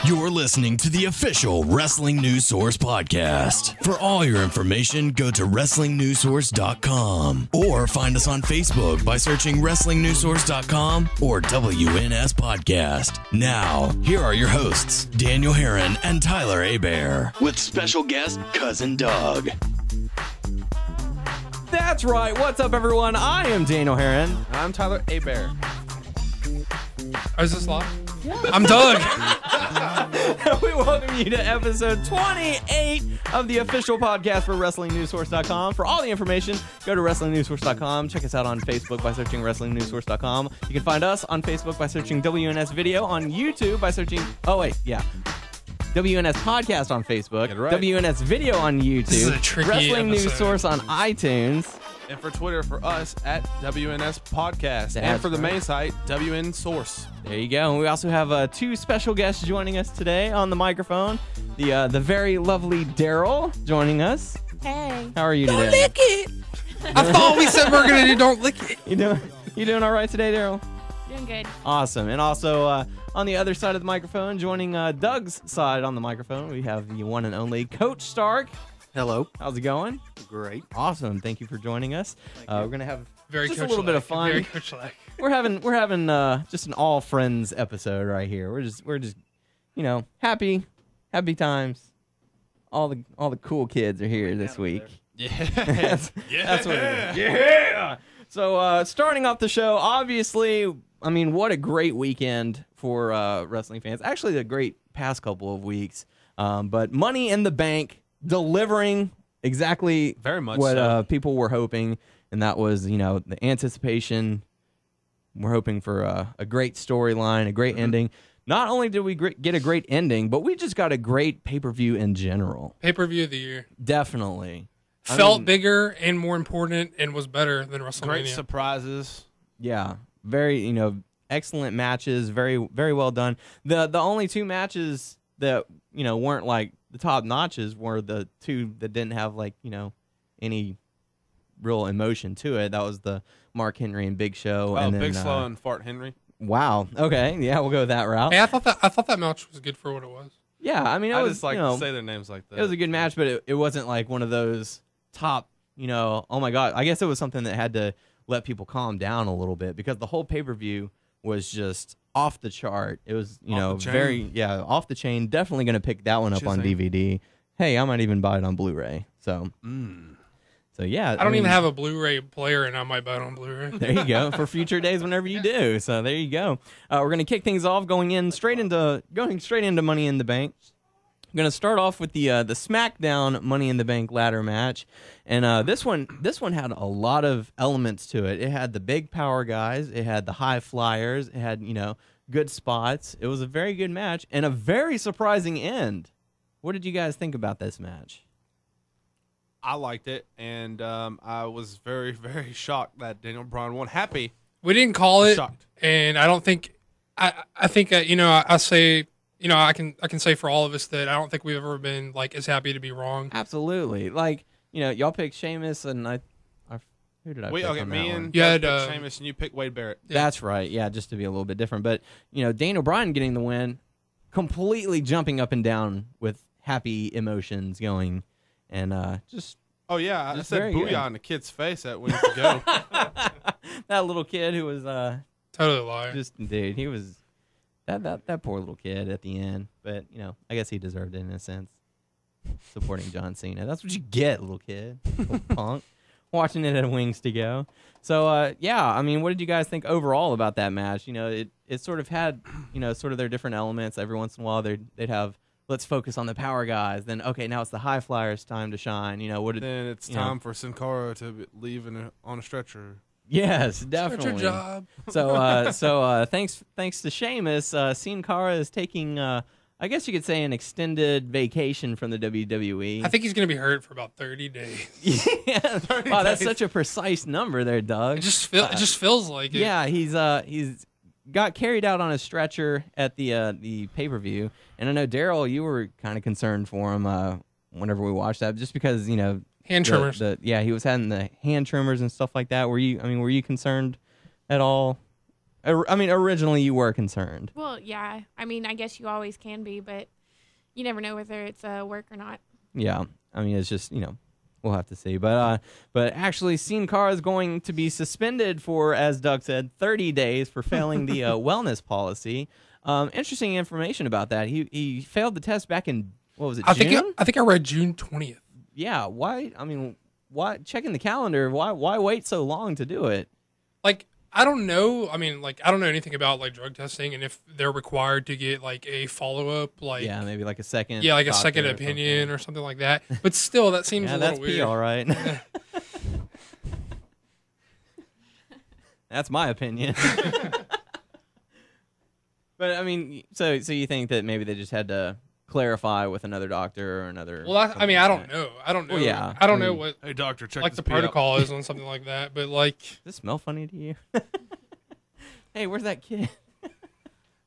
You're listening to the official Wrestling News Source podcast. For all your information, go to WrestlingNewsSource.com or find us on Facebook by searching WrestlingNewsSource.com or WNS Podcast. Now, here are your hosts, Daniel Herron and Tyler Hebert, with special guest Cousin Doug. That's right. What's up, everyone? I am Daniel Herron. I'm Tyler Hebert. Oh, is this live? Yeah. I'm Doug. We welcome you to episode 28 of the official podcast for WrestlingNewsSource.com. For all the information, go to WrestlingNewsSource.com. Check us out on Facebook by searching WrestlingNewsSource.com. You can find us on Facebook by searching WNS Video, on YouTube by searching... WNS Podcast on Facebook, right. WNS Video on YouTube, this is a tricky Wrestling episode. News Source on iTunes. And for Twitter, for us, at WNS Podcast. That's and for the right. main site, WN Source. There you go. And we also have two special guests joining us today on the microphone. The very lovely Daryl joining us. Hey. How are you Don't today? lick it. I thought we said we are going to do don't lick it. You doing all right today, Daryl? Doing good. Awesome. And also on the other side of the microphone, joining Doug's side on the microphone, we have the one and only Coach Stark. Hello. How's it going? Great. Awesome. Thank you for joining us. We're gonna have Very just a coach-like. little bit of fun. Very coach-like. We're having just an all friends episode right here. We're just happy times. All the cool kids are here this week. Yeah. That's what it is. Yeah. So starting off the show, obviously, I mean, what a great weekend for wrestling fans. Actually, a great past couple of weeks. But Money in the Bank delivering exactly Very much what so. people were hoping, and that was, the anticipation. We're hoping for a great storyline, a great ending. Not only did we get a great ending, but we just got a great pay-per-view in general. Pay-per-view of the year. Definitely. Felt bigger and more important and was better than WrestleMania. Great surprises. Yeah, very, excellent matches, very, very well done. The only two matches that, weren't like the top notches were the two that didn't have any real emotion to it. That was the Mark Henry and Big Show. Oh, and then, Big Slow and Fart Henry. Wow. Okay. Yeah, we'll go that route. Hey, I thought that match was good for what it was. Yeah, I mean, I just like to say their names like that. It was a good match, but it wasn't like one of those top, oh my God. I guess it was something that had to let people calm down a little bit because the whole pay-per-view was just off the chart. It was, off the chain. Definitely going to pick that one up on DVD. Hey, I might even buy it on Blu-ray. So, so yeah. I don't even have a Blu-ray player, and I might buy it on Blu-ray. There you go. For future days whenever you do. So there you go. We're going to kick things off going straight into Money in the Bank. I'm going to start off with the SmackDown Money in the Bank ladder match. And this one had a lot of elements to it. It had the big power guys. It had the high flyers. It had, good spots. It was a very good match and a very surprising end. What did you guys think about this match? I liked it, and I was very, very shocked that Daniel Bryan won. Happy. We didn't call it, Shocked. and I don't think I think I say I can say for all of us that I don't think we've ever been as happy to be wrong. Absolutely. Y'all picked Sheamus, and who did I pick on me that and one? You had, picked Sheamus, and you picked Wade Barrett. Yeah. That's right. Yeah, just to be a little bit different. But, Daniel Bryan getting the win, completely jumping up and down with happy emotions going. And just... Oh, yeah. I Just said very booyah good. on the kid's face that week ago. that little kid who was Totally lie. dude, he was... That poor little kid at the end. But, I guess he deserved it in a sense. Supporting John Cena. That's what you get, little kid. Little punk. Watching it at Wings to Go. So, I mean, what did you guys think overall about that match? It sort of had, sort of their different elements. Every once in a while, they'd have, let's focus on the power guys. Then, okay, now it's the high flyers' time to shine. Then it's time for Sin Cara to leave on a stretcher. Yes, Start definitely. your job. So thanks to Sheamus, Sin Cara is taking, I guess you could say, an extended vacation from the WWE. I think he's going to be hurt for about 30 days. Yeah. Wow, that's such a precise number there, Doug. It just feels like it. Yeah, he's got carried out on a stretcher at the pay-per-view, and I know Daryl, you were kind of concerned for him whenever we watched that, just because Hand trimmers. He was having the hand trimmers and stuff like that. Were you concerned at all I mean, originally you were concerned. Well, yeah. I mean, I guess you always can be, but you never know whether it's work or not. Yeah, I mean, it's just, we'll have to see. But actually, Sin Cara is going to be suspended for, as Doug said, 30 days for failing the wellness policy. Interesting information about that. He failed the test back in, what was it, June? I think I read June 20th. Yeah, why? I mean, why checking the calendar? Why wait so long to do it? Like, I don't know. I mean, like, I don't know anything about like drug testing and if they're required to get like a follow up, like Yeah, maybe like a second. yeah, like a doctor second or opinion something. or something like that. But still, that seems Yeah, a little that's weird. P, all right. That's my opinion. But I mean, so you think that maybe they just had to clarify with another doctor or another? Well, I mean, something I like don't that. know. I don't know. Well, yeah. I don't I know mean, what Hey, doctor, check like this the pee out. protocol is on something like that. But like, Does this smell funny to you? Hey, where's that kid?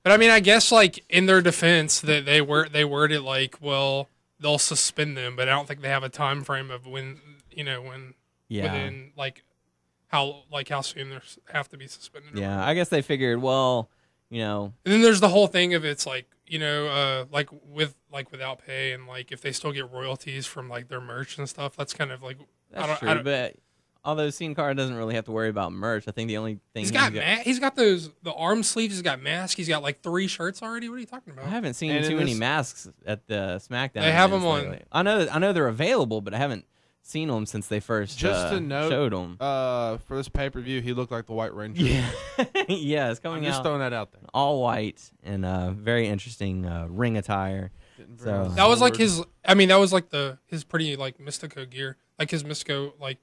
but I mean, I guess like in their defense that they word it like, well, they'll suspend them, but I don't think they have a time frame of when Yeah. within how soon they have to be suspended. or Yeah, whatever. I guess they figured, well, And then there's the whole thing of it's like without pay and like if they still get royalties from like their merch and stuff. That's kind of like that's true. But although Sin Cara doesn't really have to worry about merch, I think the only thing he's got the arm sleeves. He's got masks. He's got like 3 shirts already. What are you talking about? I haven't seen And too in many this- masks at the SmackDown. They have events them on- lately. I know they're available, but I haven't seen them since they first Just to note, showed them. For this pay-per-view, he looked like the White Ranger. Yeah, yeah, it's I'm coming just out throwing that out there. all white and very interesting ring attire. Didn't So- bring That was like sword. his. I mean, that was like his pretty like Mystico gear, like his Mystico wore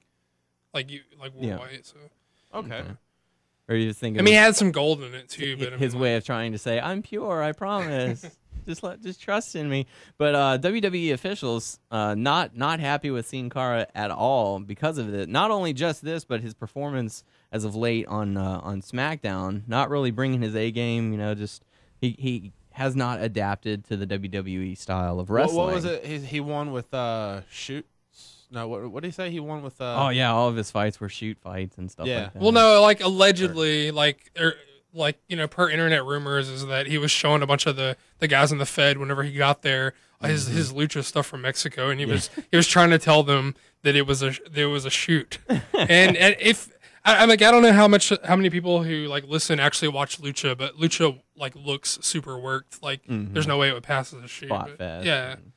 Yeah. white. So Okay. Or you just think? I mean, he had some gold in it too. But I his mean, way of trying to say, "I'm pure, I promise." just trust in me. But WWE officials not happy with Sin Cara at all because of it. Not only just this, but his performance as of late on SmackDown, not really bringing his A game. Just he has not adapted to the WWE style of wrestling. What was it? He won with shoots. No, what did he say? He won with. Oh yeah, all of his fights were shoot fights and stuff Yeah. like that. well, no, like allegedly, per internet rumors, is that he was showing a bunch of the guys in the Fed whenever he got there his lucha stuff from Mexico, and he was trying to tell them that it was a shoot, and if. I'm like, I don't know how many people who like listen actually watch lucha, but lucha like looks super worked. Like, there's no way it would pass as a shoot. Spot but, fest. yeah. and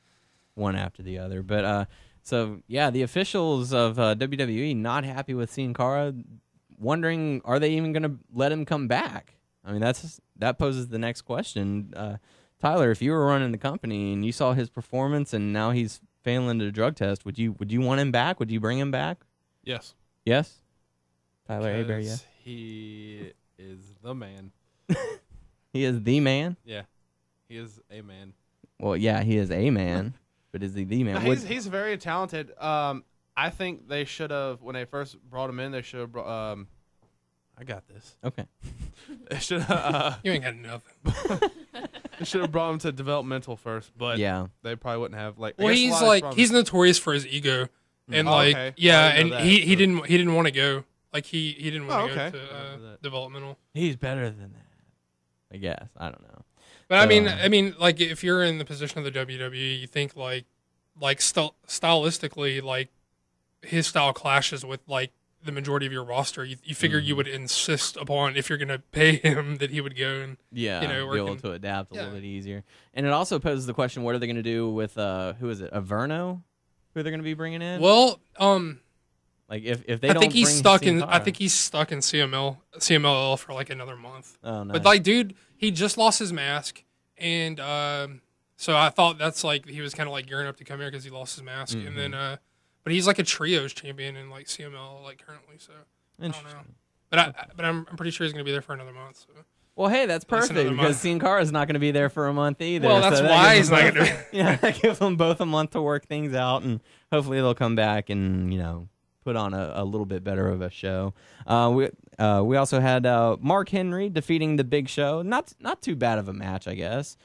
one after the other. But so yeah, the officials of WWE not happy with Sin Cara, wondering are they even going to let him come back? I mean, that poses the next question. Tyler, if you were running the company and you saw his performance and now he's failing the drug test, would you want him back? Would you bring him back? Yes. Yes. Tyler Abear, Because yes. He is the man. He is the man. Yeah. He is a man. Well, yeah, he is a man, but is he the man? He's very talented. I think they should have, when they first brought him in, they should have brought. I got this. Okay. They should have. You ain't got nothing. They should have brought him to developmental first, but Yeah. they probably wouldn't have. Like, I Well, guess a he's lot of like problems- he's notorious for his ego, and Oh, like okay. yeah, I didn't and know that, he so- didn't want to go. Like he didn't want to Oh, okay. go I didn't know to that. developmental. He's better than that. I guess. I don't know. But So- I mean, like if you're in the position of the WWE, you think like stylistically, like his style clashes with like the majority of your roster. You figure you would insist upon if you're going to pay him that he would go and Yeah, you know, be able working- to adapt a little Yeah. bit easier. And it also poses the question, what are they going to do with, who is it, Averno? Who they're going to be bringing in? well, Like, if they I don't think he's bring stuck Sin in. Cara- I think he's stuck in CMLL for like another month. Oh, nice. But like, dude, he just lost his mask, and so I thought that's like he was kind of like gearing up to come here because he lost his mask, and then but he's like a trios champion in like CML like currently, so I don't know. Interesting. But I'm pretty sure he's gonna be there for another month. So. Well, hey, that's least perfect another because month. Sin Cara is not going to be there for a month either. Well, that's so that why gives he's them not both- gonna Yeah, that gives them both a month to work things out, and hopefully they'll come back and put on a little bit better of a show. We also had Mark Henry defeating the Big Show. Not too bad of a match, I guess.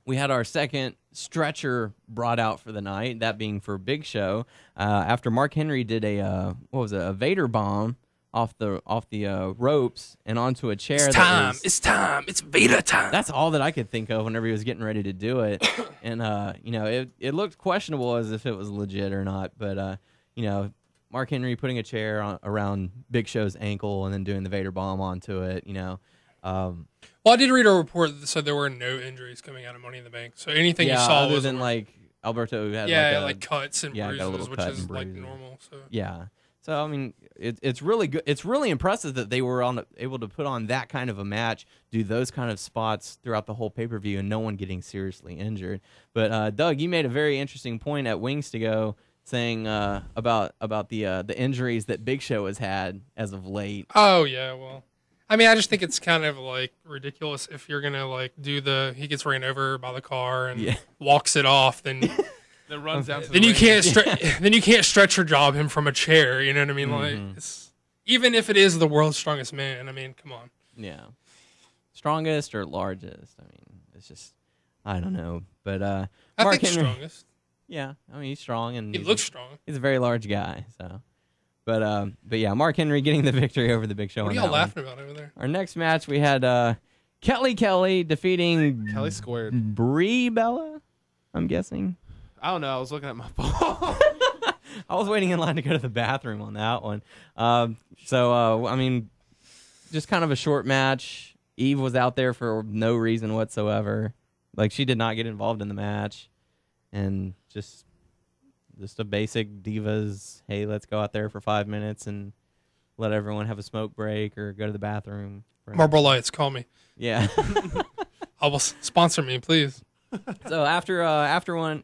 We had our second stretcher brought out for the night, that being for Big Show. After Mark Henry did a Vader bomb off the ropes and onto a chair. It's time. It's time. It's Vader time. That's all that I could think of whenever he was getting ready to do it. And, it looked questionable as if it was legit or not. But, Mark Henry putting a chair around Big Show's ankle and then doing the Vader bomb onto it, Well, I did read a report that said there were no injuries coming out of Money in the Bank. So anything you saw other was than, Alberto had like cuts and got a bruises, little which cut is and like bruises. normal. So Yeah. So, I mean, it's really good. It's really impressive that they were able to put on that kind of a match, do those kind of spots throughout the whole pay-per-view, and no one getting seriously injured. But, Doug, you made a very interesting point at Wings to Go saying about the injuries that Big Show has had as of late. Oh, yeah, well. I mean, I just think it's kind of, like, ridiculous if you're going to, like, do he gets ran over by the car and walks it off, then... That runs down to then the you ring. can't stretcher job him from a chair. You know what I mean? Mm-hmm. Like, even if it is the world's strongest man, I mean, come on. Yeah. Strongest or largest? I mean, it's just, I don't know. But I Mark think Henry, strongest. yeah, I mean, he's strong and He looks strong. he's a very large guy. So, but yeah, Mark Henry getting the victory over the Big Show. What on are y'all that one. laughing about over there? Our next match, we had Kelly defeating Kelly squared. Brie Bella, I'm guessing. I don't know. I was looking at my phone. I was waiting in line to go to the bathroom on that one. I mean, just kind of a short match. Eve was out there for no reason whatsoever. Like, she did not get involved in the match. And just a basic Divas, hey, let's go out there for 5 minutes and let everyone have a smoke break or go to the bathroom. Marlboro Lights, call me. Yeah. Sponsor me, please. So after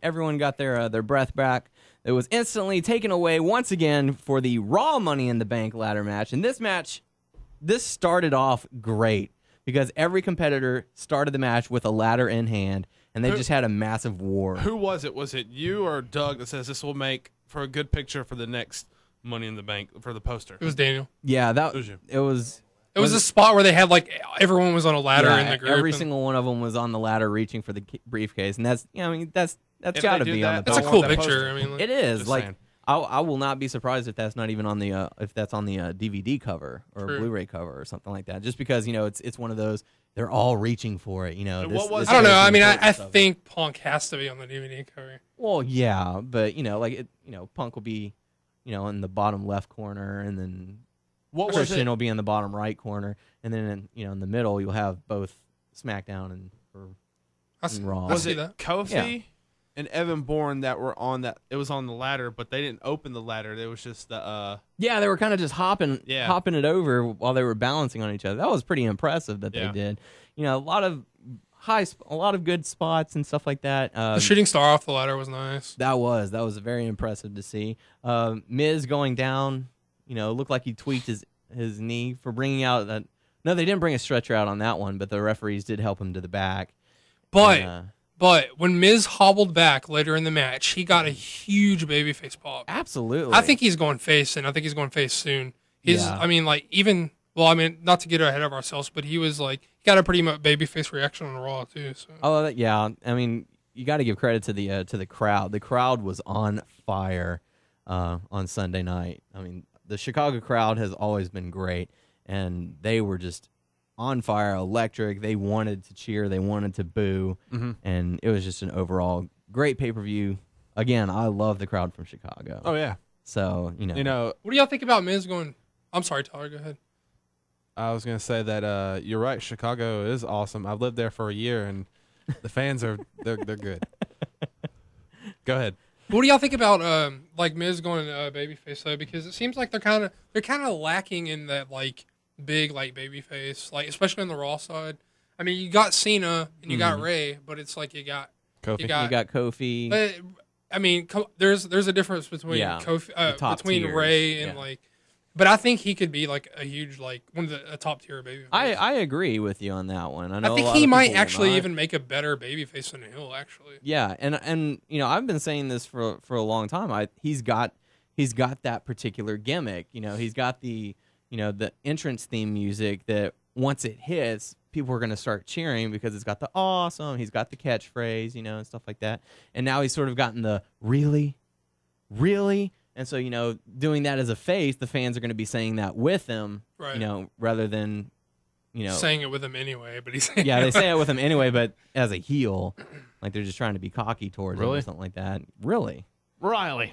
everyone got their breath back, it was instantly taken away once again for the Raw Money in the Bank ladder match. And this started off great because every competitor started the match with a ladder in hand, and they just had a massive war. Who was it? Was it you or Doug that says this will make for a good picture for the next Money in the Bank for the poster? It was Daniel. Yeah, It was you. it was a spot where they had, like, everyone was on a ladder yeah, in the group. every single one of them was on the ladder reaching for the briefcase, and that's If got to they do be that, on the That's a I poster. cool want that picture. poster. I mean, like, It is Just like saying. I will not be surprised if that's not even on the if that's on the DVD cover or True. Blu-ray cover or something like that. Just because it's one of those they're all reaching for it. And what was this I don't know. shows the I mean, I importance of it. think Punk has to be on the DVD cover. Well, yeah, but Punk will be in the bottom left corner, and then What was Christian it? will be in the bottom right corner, and then in the middle you'll have both SmackDown and Raw. I Was see it that. Kofi Yeah. and Evan Bourne that were on that? It was on the ladder, but they didn't open the ladder. It was just the. Yeah, they were kind of just hopping it over while they were balancing on each other. That was pretty impressive that they did. A lot of good spots and stuff like that. The shooting star off the ladder was nice. That was very impressive to see. Miz going down, looked like he tweaked his knee for bringing out that. No, they didn't bring a stretcher out on that one, but the referees did help him to the back. But when Miz hobbled back later in the match, he got a huge babyface pop. Absolutely. I think he's going face, and I think he's going face soon. Yeah. I mean, like, not to get ahead of ourselves, but he was like, he got a pretty much babyface reaction on Raw too. So. Oh yeah, I mean, you got to give credit to the crowd. The crowd was on fire on Sunday night. I mean, the Chicago crowd has always been great, and they were just on fire, electric. They wanted to cheer, they wanted to boo, and it was just an overall great pay-per-view. Again, I love the crowd from Chicago. Oh yeah. So What do y'all think about Miz going? I'm sorry, Tyler. Go ahead. I was gonna say that you're right. Chicago is awesome. I've lived there for a year, and the fans are they're good. Go ahead. What do y'all think about like Miz going babyface though? Because it seems like they're kind of lacking in that like big like babyface, like especially on the Raw side. I mean, you got Cena and you got Ray, but it's like you got Kofi. you got Kofi. But I mean, there's a difference between the top between tiers, Ray and yeah. like. But I think he could be like a huge like one of the top tier babyface. I agree with you on that one. I know I think a lot he of might people will actually not. even make a better babyface than Hill. Actually, Yeah, and I've been saying this for a long time. He's got that particular gimmick. He's got the the entrance theme music that once it hits, people are going to start cheering because it's got the awesome. He's got the catchphrase, and stuff like that. And now he's sort of gotten the really, really. And so, doing that as a face, the fans are going to be saying that with him, Right. Rather than, saying it with him anyway, but he's saying yeah, they say it with him anyway, but as a heel, like they're just trying to be cocky towards him Really? or something like that. Really? Riley.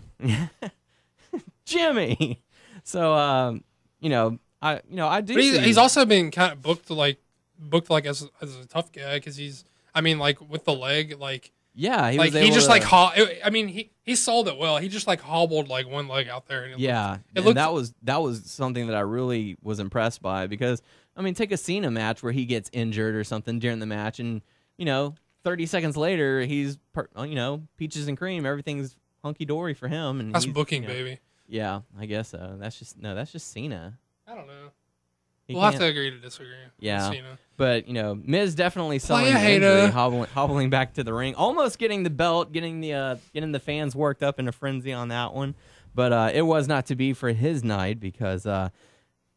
Jimmy. So, I do. But see- he's also been kind of booked as a tough guy because he's. I mean, like with the leg, like yeah, he like was he able just to, like I mean, he sold it well. He just like hobbled like one leg out there. And yeah, it and looked that was something that I really was impressed by because I mean, take a Cena match where he gets injured or something during the match, and 30 seconds later he's peaches and cream, everything's hunky dory for him, and that's he's, booking, baby. Yeah, I guess so. That's just Cena. I don't know. He We'll have can't- to agree to disagree. Yeah. With Cena. But Miz definitely selling Playa the injury, hater. hobbling back to the ring, almost getting the belt, getting the fans worked up in a frenzy on that one. But it was not to be for his night because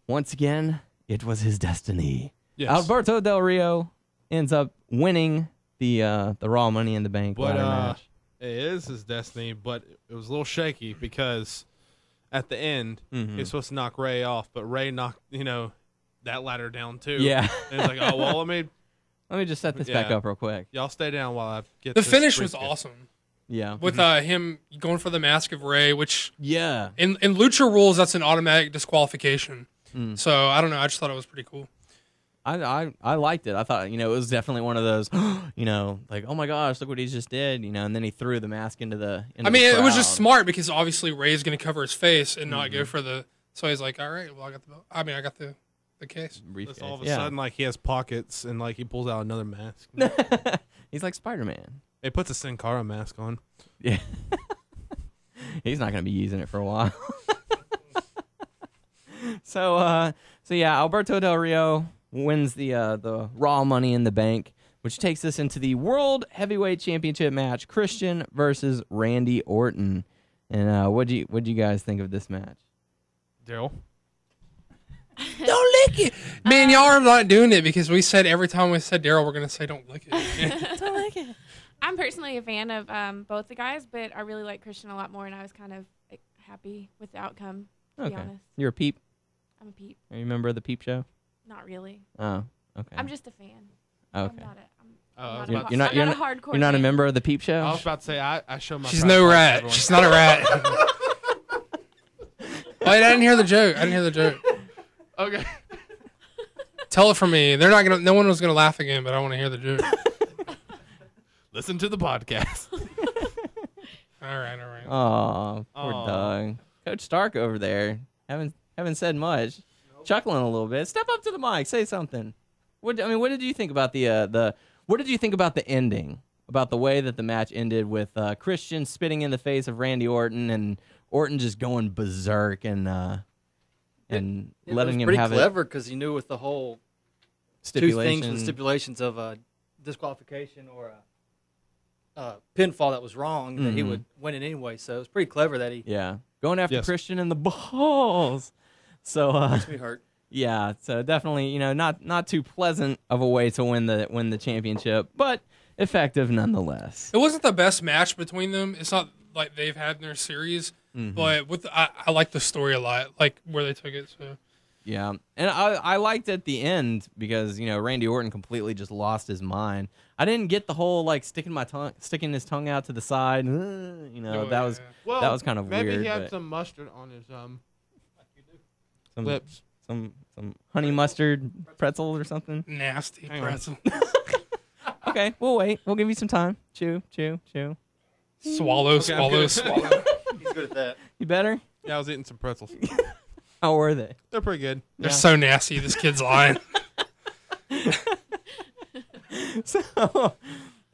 once again it was his destiny. Yes. Alberto Del Rio ends up winning the Raw Money in the Bank But ladder match. it is his destiny, but it was a little shaky because at the end he was supposed to knock Ray off, but Ray knocked that ladder down too. Yeah. And it's like, oh well, Let me just set this back Yeah. up real quick. y'all stay down while I get The this finish was brisket. awesome Yeah. with him going for the Mask of Ray, which Yeah. in Lucha rules that's an automatic disqualification. Mm. So I don't know. I just thought it was pretty cool. I liked it. I thought, it was definitely one of those, like, oh my gosh, look what he just did, and then he threw the mask into the I mean, it was just crowd. smart because obviously Ray's going to cover his face and not Mm-hmm. go for the. So he's like, all right, well, I got the belt. I mean, I got the case. Briefcase. Just all of a Yeah. sudden, like he has pockets and like he pulls out another mask. He's like Spider-Man. He puts a Sin Cara mask on. Yeah. He's not going to be using it for a while. So yeah, Alberto Del Rio wins the Raw Money in the Bank, which takes us into the World Heavyweight Championship match: Christian versus Randy Orton. And what'd you guys think of this match? Daryl. Don't lick it, man. Y'all are not doing it because we said every time we said Daryl, we're going to say don't lick it. I'm personally a fan of both the guys, but I really like Christian a lot more, and I was kind of happy with the outcome, to be Okay. honest. You're a peep. I'm a peep. Are you a member of the Peep Show? Not really. Oh, okay. I'm just a fan. okay. I'm not I was a, about I'm to not a hardcore You're not a fan. member of the Peep Show? I was about to say I show my. She's pride no to rat. everyone. She's not a rat. Wait, I didn't hear the joke. Okay. Tell it for me. They're not gonna. No one was gonna laugh again, but I want to hear the joke. Listen to the podcast. All right. Oh, poor Aw. Doug. Coach Stark over there. Haven't said much. Chuckling a little bit. Step up to the mic. Say something. What did you think about what did you think about the ending? About the way that the match ended with Christian spitting in the face of Randy Orton and Orton just going berserk and letting him pretty have clever because he knew with the whole two stipulation. things with stipulations of disqualification or a pinfall that was wrong that he would win it anyway. So it's pretty clever that he Yeah, going after Yes. Christian in the balls. So makes me hurt. yeah, so definitely not too pleasant of a way to win the championship, but effective nonetheless. It wasn't the best match between them. It's not like they've had in their series, but I like the story a lot, like where they took it. So Yeah, and I liked at the end because Randy Orton completely just lost his mind. I didn't get the whole like sticking his tongue out to the side. Oh, That was Well, that was kind of maybe weird. he had but some mustard on his some, lips. some honey mustard pretzel or something. nasty Hang on. pretzel. Okay, we'll wait. We'll give you some time. Chew. Swallow. Okay, I'm good. Swallow. He's good at that. You better. Yeah, I was eating some pretzels. How were they? They're pretty good. They're so nasty. This kid's lying.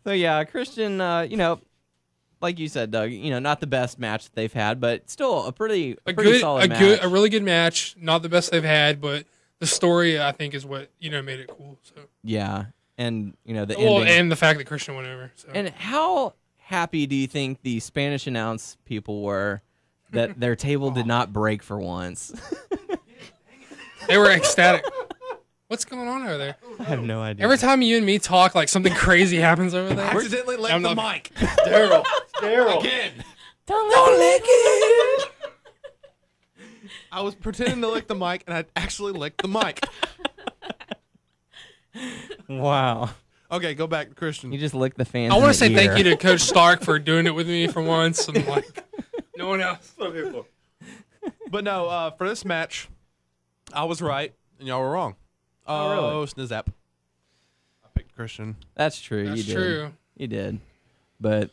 So yeah, Christian, like you said, Doug, not the best match that they've had, but still a pretty solid match. A really good match. Not the best they've had, but the story I think is what made it cool. So Yeah, and the well, ending. and the fact that Christian went over. So. And how happy do you think the Spanish announce people were that their table did not break for once? They were ecstatic. What's going on over there? I have no idea. Every time you and me talk, like something crazy happens over there. Accidentally I'm licked the not- mic Daryl. again. Don't lick it. I was pretending to lick the mic, and I actually licked the mic. Wow. Okay, go back to Christian. You just licked the fans. I want to say thank you to Coach Stark for doing it with me for once, and like no one else. But no, for this match, I was right, and y'all were wrong. Oh, really? Snizap. I picked Christian. That's true. That's you did. true. You did. But,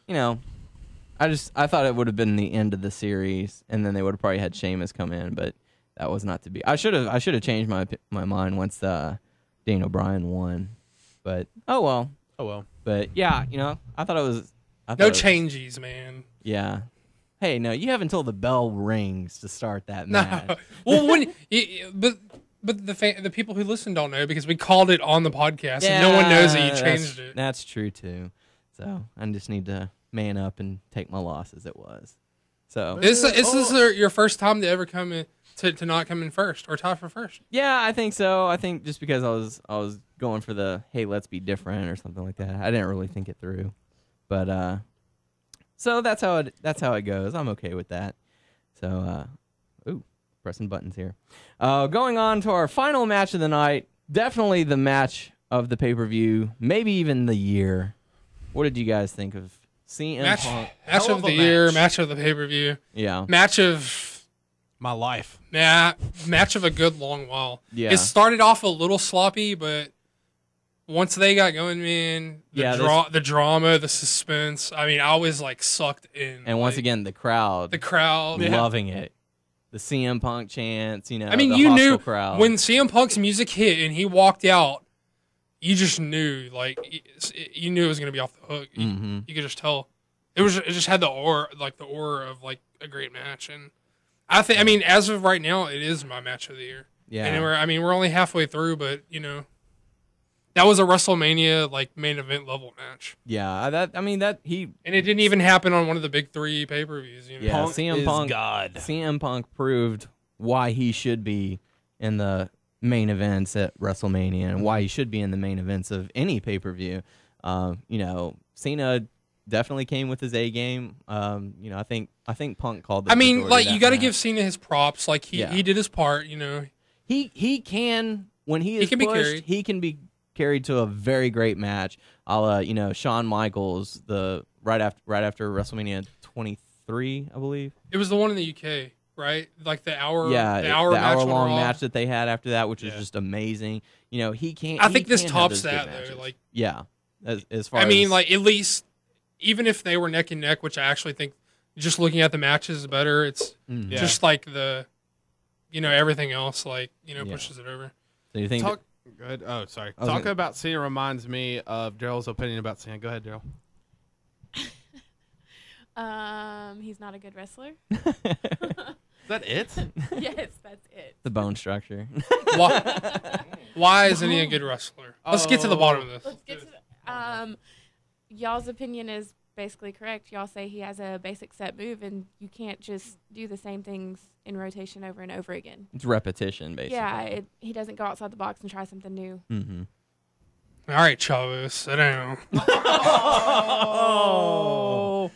I thought it would have been the end of the series, and then they would have probably had Sheamus come in, but that was not to be. I should have changed my mind once Daniel Bryan won. But oh well. But yeah, I thought it was No changes, man. Yeah. Hey, no, you have until the bell rings to start that match. No. Well, but the people who listen don't know because we called it on the podcast, and no one knows that you changed it. That's true too. So I just need to man up and take my loss as it was. So Is this your first time to ever come in to not come in first or tie for first? yeah, I think so. I think just because I was going for the hey, let's be different or something like that. I didn't really think it through, but so that's how it goes. I'm okay with that. So pressing buttons here. Going on to our final match of the night. Definitely the match of the pay-per-view, maybe even the year. What did you guys think of CM Punk? Match of the year, match of the pay-per-view. Yeah. Match of my life. Match of a good long while. Yeah. It started off a little sloppy, but once they got going, man, the drama, the suspense. I mean, I was like sucked in. And once again, the crowd loving it. The CM Punk chants, I mean, the you hostile knew crowd. when CM Punk's music hit and he walked out, you just knew, like, you knew it was going to be off the hook. You could just tell. It just had the aura of like a great match, and I mean, as of right now, it is my match of the year. Yeah. And we're only halfway through, but that was a WrestleMania like main event level match. Yeah, and it didn't even happen on one of the big 3 pay-per-views. Yeah, Punk CM is Punk. God. CM Punk proved why he should be in the main events at WrestleMania and why he should be in the main events of any pay-per-view. Cena definitely came with his A game. I think Punk called. I mean, like you got to give Cena his props. Like he did his part. He can when he is can pushed, be carried. He can be carried to a very great match. Shawn Michaels right after WrestleMania 23, I believe. It was the one in the UK, right? Like the hour hour-long match that they had after that, which was just amazing. He can't. I think this have tops those good that matches. though. Like, yeah, as far. I mean, as, like at least even if they were neck and neck, which I actually think just looking at the matches is better. It's just like the, everything else like pushes it over. So you think? Go ahead. Oh, sorry. Talking about Cena reminds me of Daryl's opinion about Cena. Go ahead, Daryl. He's not a good wrestler. Is that it? Yes, that's it. The bone structure. Why isn't he a good wrestler? Let's get to the bottom of this. Let's get to y'all's opinion is basically correct. Y'all say he has a basic set move, and you can't just do the same things in rotation over and over again. It's repetition, basically. Yeah, he doesn't go outside the box and try something new. Mm-hmm. All right, Chavo, sit down. Oh.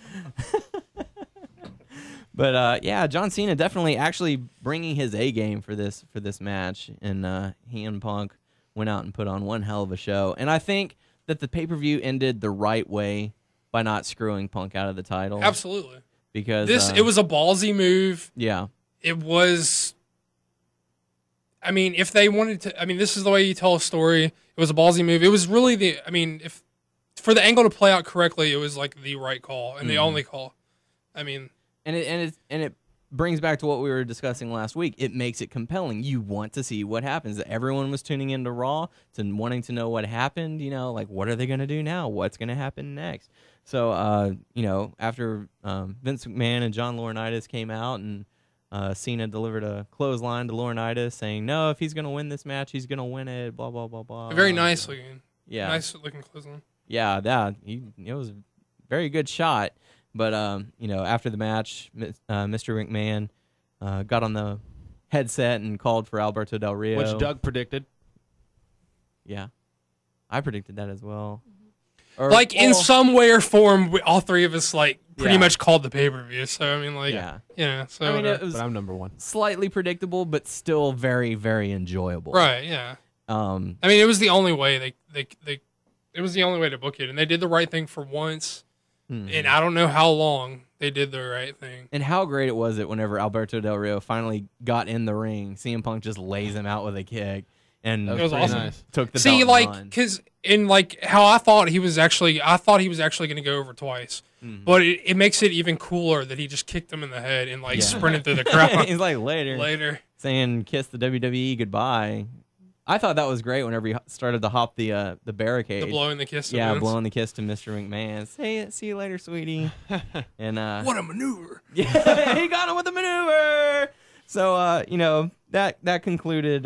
But John Cena definitely actually bringing his A game for this match, and he and Punk went out and put on one hell of a show. And I think that the pay-per-view ended the right way by not screwing Punk out of the title. Absolutely, because it was a ballsy move. Yeah, it was. I mean, if they wanted to, this is the way you tell a story. It was a ballsy move. It was really if for the angle to play out correctly, it was like the right call and the only call. And it brings back to what we were discussing last week. It makes it compelling. You want to see what happens. Everyone was tuning into Raw to wanting to know what happened. Like what are they going to do now? What's going to happen next? So after Vince McMahon and John Laurinaitis came out and Cena delivered a clothesline to Laurinaitis saying, no, if he's going to win this match, he's going to win it, blah, blah, blah, blah. Very nice looking. Yeah. Nice looking clothesline. Yeah, it was a very good shot. But, after the match, Mr. McMahon got on the headset and called for Alberto Del Rio. Which Doug predicted. Yeah. I predicted that as well. In some way or form, all three of us, pretty much called the pay-per-view. So I mean, like, so I mean, it was But I'm number one. slightly predictable, but still very, very enjoyable. right, yeah. I mean, it was the only way it was the only way to book it, and they did the right thing for once. And I don't know how long they did the right thing. And how great it was whenever Alberto Del Rio finally got in the ring, CM Punk just lays him out with a kick, and It was awesome. Nice. took the See, belt like, and won. because in like how I thought he was actually going to go over twice, but it makes it even cooler that he just kicked him in the head and like sprinted through the crowd. He's like later saying kiss the WWE goodbye. I thought that was great whenever he started to hop the barricade. The blowing the kiss. Yeah, events. blowing the kiss to Mr. McMahon. Say see you later, sweetie. And What a maneuver! yeah, he got him with the maneuver. So that concluded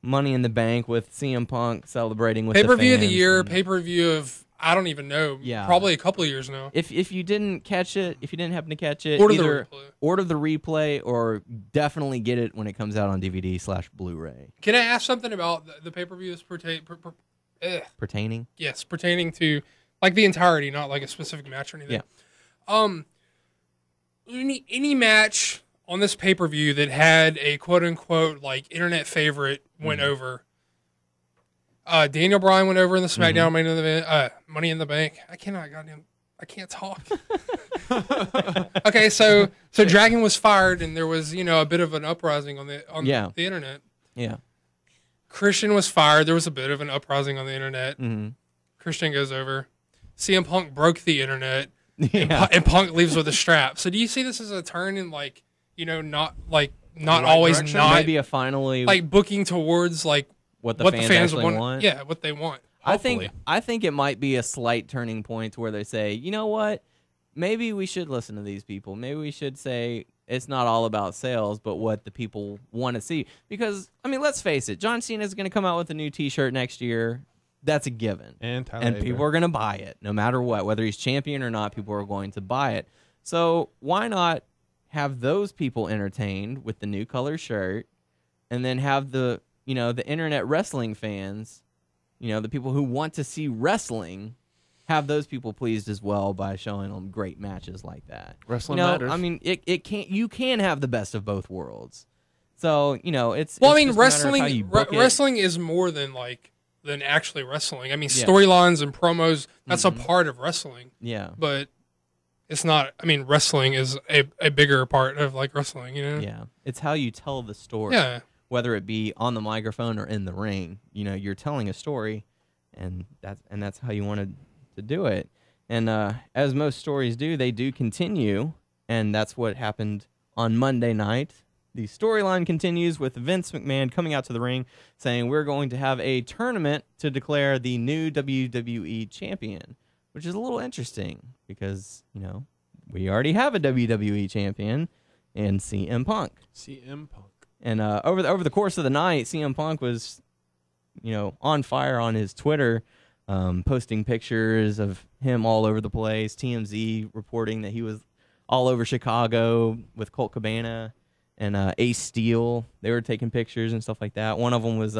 Money in the Bank with CM Punk celebrating with Pay-per-view the of the fans year, and- pay-per-view of I don't even know. Yeah. Probably a couple of years now. If you didn't catch it, if you didn't happen to catch it, Order the either replay. order the replay or definitely get it when it comes out on DVD/Blu-ray. Can I ask something about the pay-per-views Pertaining. Yes, pertaining to like the entirety, not like a specific match or anything. Yeah. Any match on this pay-per-view that had a quote-unquote like internet favorite went over. Daniel Bryan went over in the SmackDown Money in the Bank. I can't talk. Okay, so Dragon was fired, and there was a bit of an uprising on the internet. Yeah. Christian was fired. There was a bit of an uprising on the internet. Mm-hmm. Christian goes over. CM Punk broke the internet, Yeah. and Punk leaves with a strap. So do you see this as a turn in not Right always direction? not Maybe a finally like booking towards like what the what fans the fans actually want. Yeah, what they want. I think it might be a slight turning point to where they say, you know what? Maybe we should listen to these people. Maybe we should say it's not all about sales, but what the people want to see. Because, I mean, let's face it. John Cena is going to come out with a new T-shirt next year. That's a given. And People are going to buy it no matter what. Whether he's champion or not, people are going to buy it. So why not have those people entertained with the new color shirt and then have the internet wrestling fans, the people who want to see wrestling, have those people pleased as well by showing them great matches like that. Wrestling matters. I mean, you can have the best of both worlds. So, it's Well, it's I mean, just a matter of how you book it. wrestling is more than actually wrestling. I mean, storylines and promos, that's a part of wrestling. Yeah. But it's not, I mean, wrestling is a bigger part of like wrestling, Yeah. It's how you tell the story. Yeah. Whether it be on the microphone or in the ring, you're telling a story, and that's how you wanted to do it. And as most stories do, they do continue, and that's what happened on Monday night. The storyline continues with Vince McMahon coming out to the ring saying we're going to have a tournament to declare the new WWE champion, which is a little interesting because, we already have a WWE champion in CM Punk. CM Punk. And over the course of the night, CM Punk was, on fire on his Twitter, posting pictures of him all over the place. TMZ reporting that he was all over Chicago with Colt Cabana and Ace Steel. They were taking pictures and stuff like that. One of them was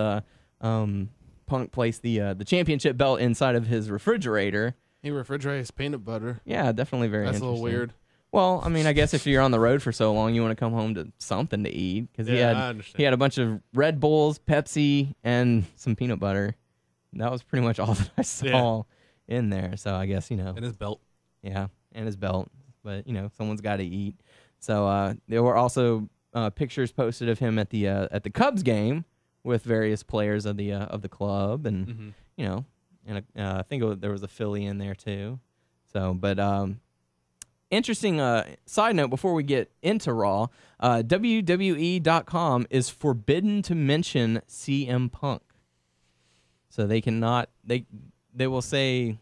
Punk placed the championship belt inside of his refrigerator. He refrigerates peanut butter. Yeah, definitely very That's a interesting. little weird. Well, I mean, I guess if you're on the road for so long, you want to come home to something to eat because I understand. he had a bunch of Red Bulls, Pepsi, and some peanut butter. That was pretty much all that I saw in there. So I guess And his belt. yeah, and his belt. But someone's got to eat. So there were also pictures posted of him at the Cubs game with various players of the club, and and I think there was a Philly in there too. So, but interesting side note before we get into Raw, WWE.com is forbidden to mention CM Punk. So they cannot, they will say,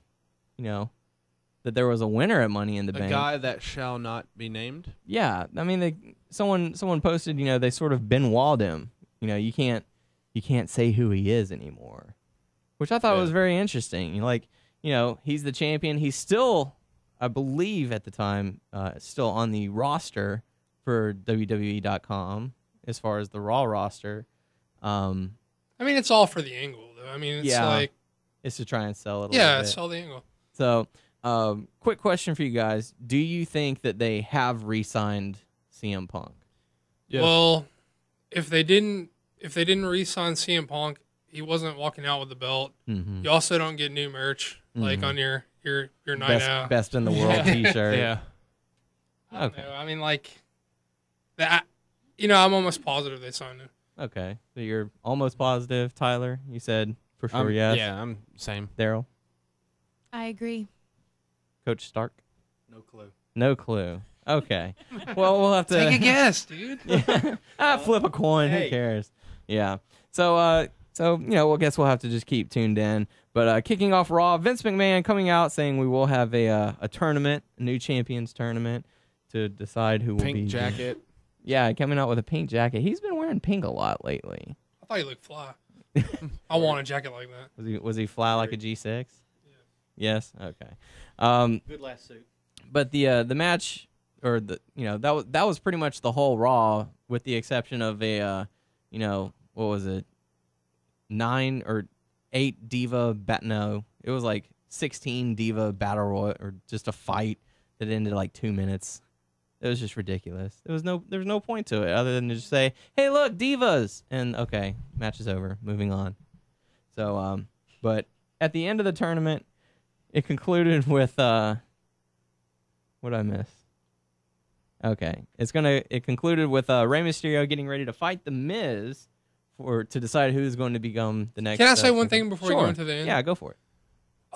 that there was a winner at Money in the Bank. A guy that shall not be named. Yeah, I mean, someone posted, they sort of Benoit'd him. You can't say who he is anymore, which I thought was very interesting. He's the champion. He's still, I believe at the time, still on the roster for WWE.com as far as the Raw roster. I mean, it's all for the angle, though. I mean, it's Yeah. like, It's to try and sell it a yeah, little bit. it's all the angle. So Quick question for you guys: do you think that they have re-signed CM Punk? Yes. Well, if they didn't re-sign CM Punk, he wasn't walking out with the belt. Mm-hmm. You also don't get new merch like on your night out. Best in the world T-shirt. Yeah. I don't Okay. know. I mean, like that. I'm almost positive they signed him. Okay, so you're almost positive, Tyler. You said for sure, yes. Yeah, I'm same. Daryl, I agree. Coach Stark, No clue. no clue. Okay, well we'll have to Take a guess, dude. flip a coin. Who Hey. cares? Yeah. So well, guess we'll have to just keep tuned in. But kicking off Raw, Vince McMahon coming out saying we will have a tournament, a new champions tournament, to decide who will be. Pink jacket. Yeah, coming out with a pink jacket. He's been wearing pink a lot lately. I thought he looked fly. I want a jacket like that. Was he fly like a G6? Yeah. Yes. Okay. Good last suit. But the match, or that was pretty much the whole Raw, with the exception of what was it, 9 or 8 Diva no, it was like 16 Diva Battle Royal, or just a fight that ended like 2 minutes. It was just ridiculous. There was no point to it other than to just say, "Hey, look, divas," and okay, match is over. Moving on. So, but at the end of the tournament, it concluded with what did I miss? Okay, it concluded with Rey Mysterio getting ready to fight The Miz to decide who's going to become the next. Can I say one thing before we go into the end? Yeah, go for it.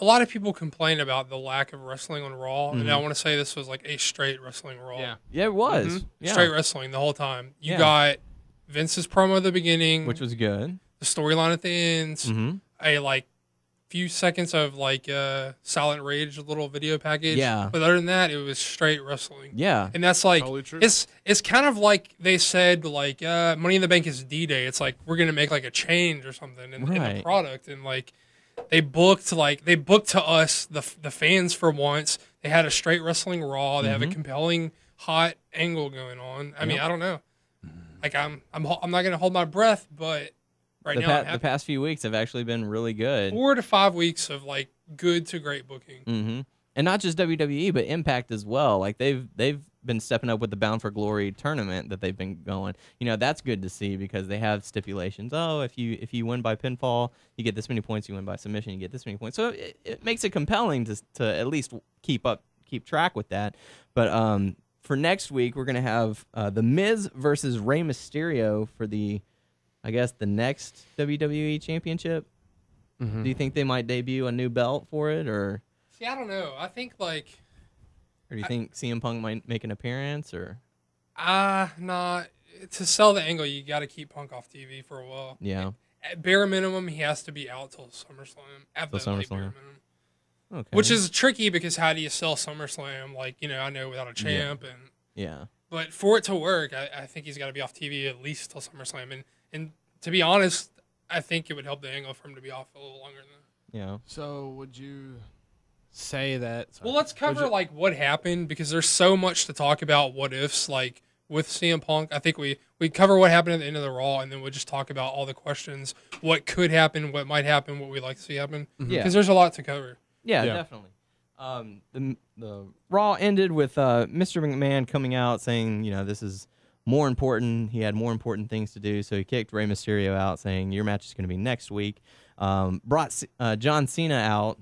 A lot of people complain about the lack of wrestling on Raw, and I want to say this was like a straight wrestling Raw. Yeah. Yeah, it was. Yeah. Straight wrestling the whole time. You Yeah. got Vince's promo at the beginning, Which was good. the storyline at the end, Mm-hmm. a like few seconds of like Silent Rage little video package. Yeah. But other than that, it was straight wrestling. Yeah. And that's like Totally true. it's kind of like they said like Money in the Bank is D-Day. It's like we're gonna make like a change or something in the Right. product, and like they booked to us the fans for once. They had a straight wrestling Raw. They have a compelling hot angle going on. I mean, I don't know. Like I'm not gonna hold my breath, but right now I'm The happy. past few weeks have actually been really good. 4 to 5 weeks of like good to great booking. Mm-hmm. And not just WWE, but Impact as well. Like they've been stepping up with the Bound for Glory tournament that they've been going. That's good to see because they have stipulations. Oh, if you win by pinfall, you get this many points. You win by submission, you get this many points. So it makes it compelling to at least keep track with that. But for next week, we're gonna have The Miz versus Rey Mysterio for the next WWE Championship. Mm-hmm. Do you think they might debut a new belt for it, or See, I don't know. I think like do you think CM Punk might make an appearance, or? nah. To sell the angle, you got to keep Punk off TV for a while. Yeah. At bare minimum, he has to be out till SummerSlam. At Till the like, SummerSlam. bare minimum. Okay. Which is tricky because how do you sell SummerSlam? Like, I know without a champ, yeah. but for it to work, I think he's got to be off TV at least till SummerSlam. And to be honest, I think it would help the angle for him to be off a little longer than that. Yeah. So would you say that? Well, let's cover like what happened because there's so much to talk about. What ifs like with CM Punk? I think we cover what happened at the end of the Raw, and then we'll just talk about all the questions, what could happen, what might happen, what we'd like to see happen. Yeah. Because there's a lot to cover. Yeah, Yeah. definitely. The Raw ended with Mr. McMahon coming out saying, this is more important. He had more important things to do, so he kicked Rey Mysterio out, saying your match is going to be next week. Brought John Cena out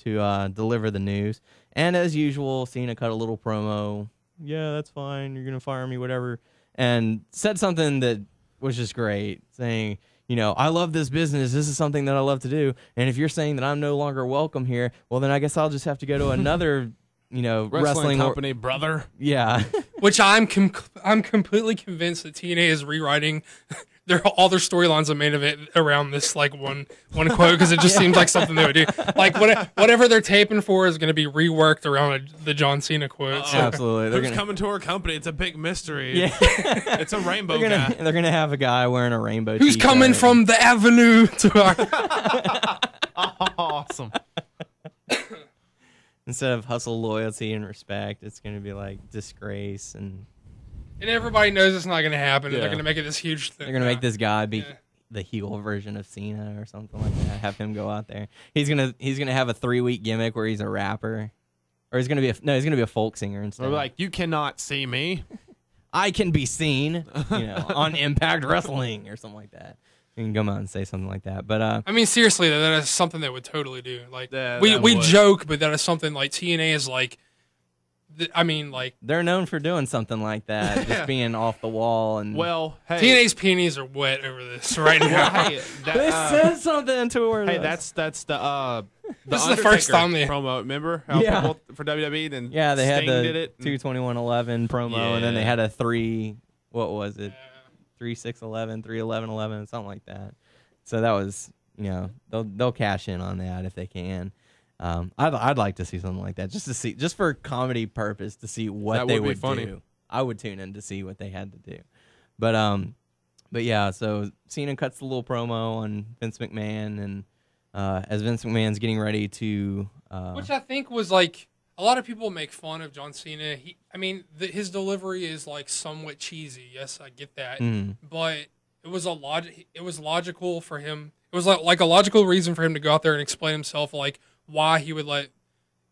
to deliver the news, and as usual, Cena cut a little promo. Yeah, that's fine. You're going to fire me, whatever, and said something that was just great, saying, I love this business. This is something that I love to do. And if you're saying that I'm no longer welcome here, well, then I guess I'll just have to go to another, wrestling company, brother. Yeah. Which I'm completely convinced that TNA is rewriting all their storylines of main event around this like one quote because it just seems like something they would do. Like whatever they're taping for is going to be reworked around the John Cena quote. So. Absolutely. Who's coming to our company? It's a big mystery. Yeah. It's a rainbow guy. They're gonna have a guy wearing a rainbow Who's t-shirt. coming from the Avenue to our? Awesome. Instead of hustle, loyalty, and respect, it's gonna be like disgrace, and And everybody knows it's not going to happen. And Yeah. they're going to make it this huge thing. they're gonna make this guy be Yeah. the heel version of Cena or something like that. Have him go out there. He's gonna have a 3-week gimmick where he's a rapper. Or he's gonna be a folk singer instead. Or like, you cannot see me. I can be seen, on Impact Wrestling or something like that. You can come out and say something like that. But I mean, seriously, that is something they would totally do. Like Yeah, we that would. joke, but that is something like TNA is like. I mean, like they're known for doing something like that, just being off the wall. And Well, hey. TNA's peonies are wet over this right now. Hey, that, they said something to her. hey, that's the This is the Undertaker first time they- promo. Remember how Yeah. people for WWE then they had Sting the did it. 22111 promo, and then they Yeah. had a 3. What was it? 3611, 31111, something like that. So that was, they'll cash in on that if they can. I'd like to see something like that, just for comedy purpose, to see what That they would be would funny. do. I would tune in to see what they had to do. But yeah, so Cena cuts the little promo on Vince McMahon, and as Vince McMahon's getting ready to, Which I think was like a lot of people make fun of John Cena. His delivery is like somewhat cheesy. Yes, I get that, but it was logical for him. It was like a logical reason for him to go out there and explain himself, like why he would let,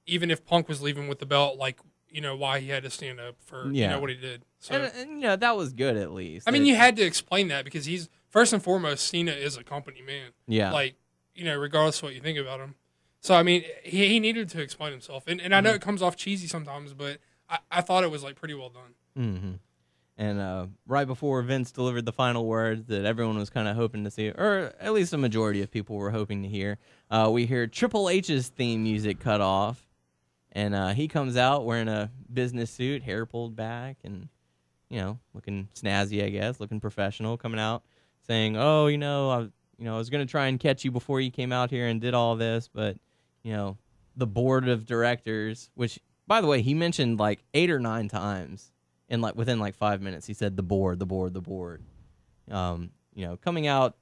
even if Punk was leaving with the belt, like why he had to stand up for what he did. So and that was good at least. I mean, you had to explain that because he's first and foremost, Cena is a company man. Yeah. Like regardless of what you think about him. So I mean, he needed to explain himself, and I know it comes off cheesy sometimes, but I thought it was like pretty well done. Mm-hmm. And right before Vince delivered the final words that everyone was kind of hoping to see, or at least a majority of people were hoping to hear, we hear Triple H's theme music cut off, and he comes out wearing a business suit, hair pulled back, and looking snazzy, I guess, looking professional, coming out saying, "Oh, I was gonna try and catch you before you came out here and did all this, but the board of directors," which, by the way, he mentioned like 8 or 9 times. Within 5 minutes, he said the board. Coming out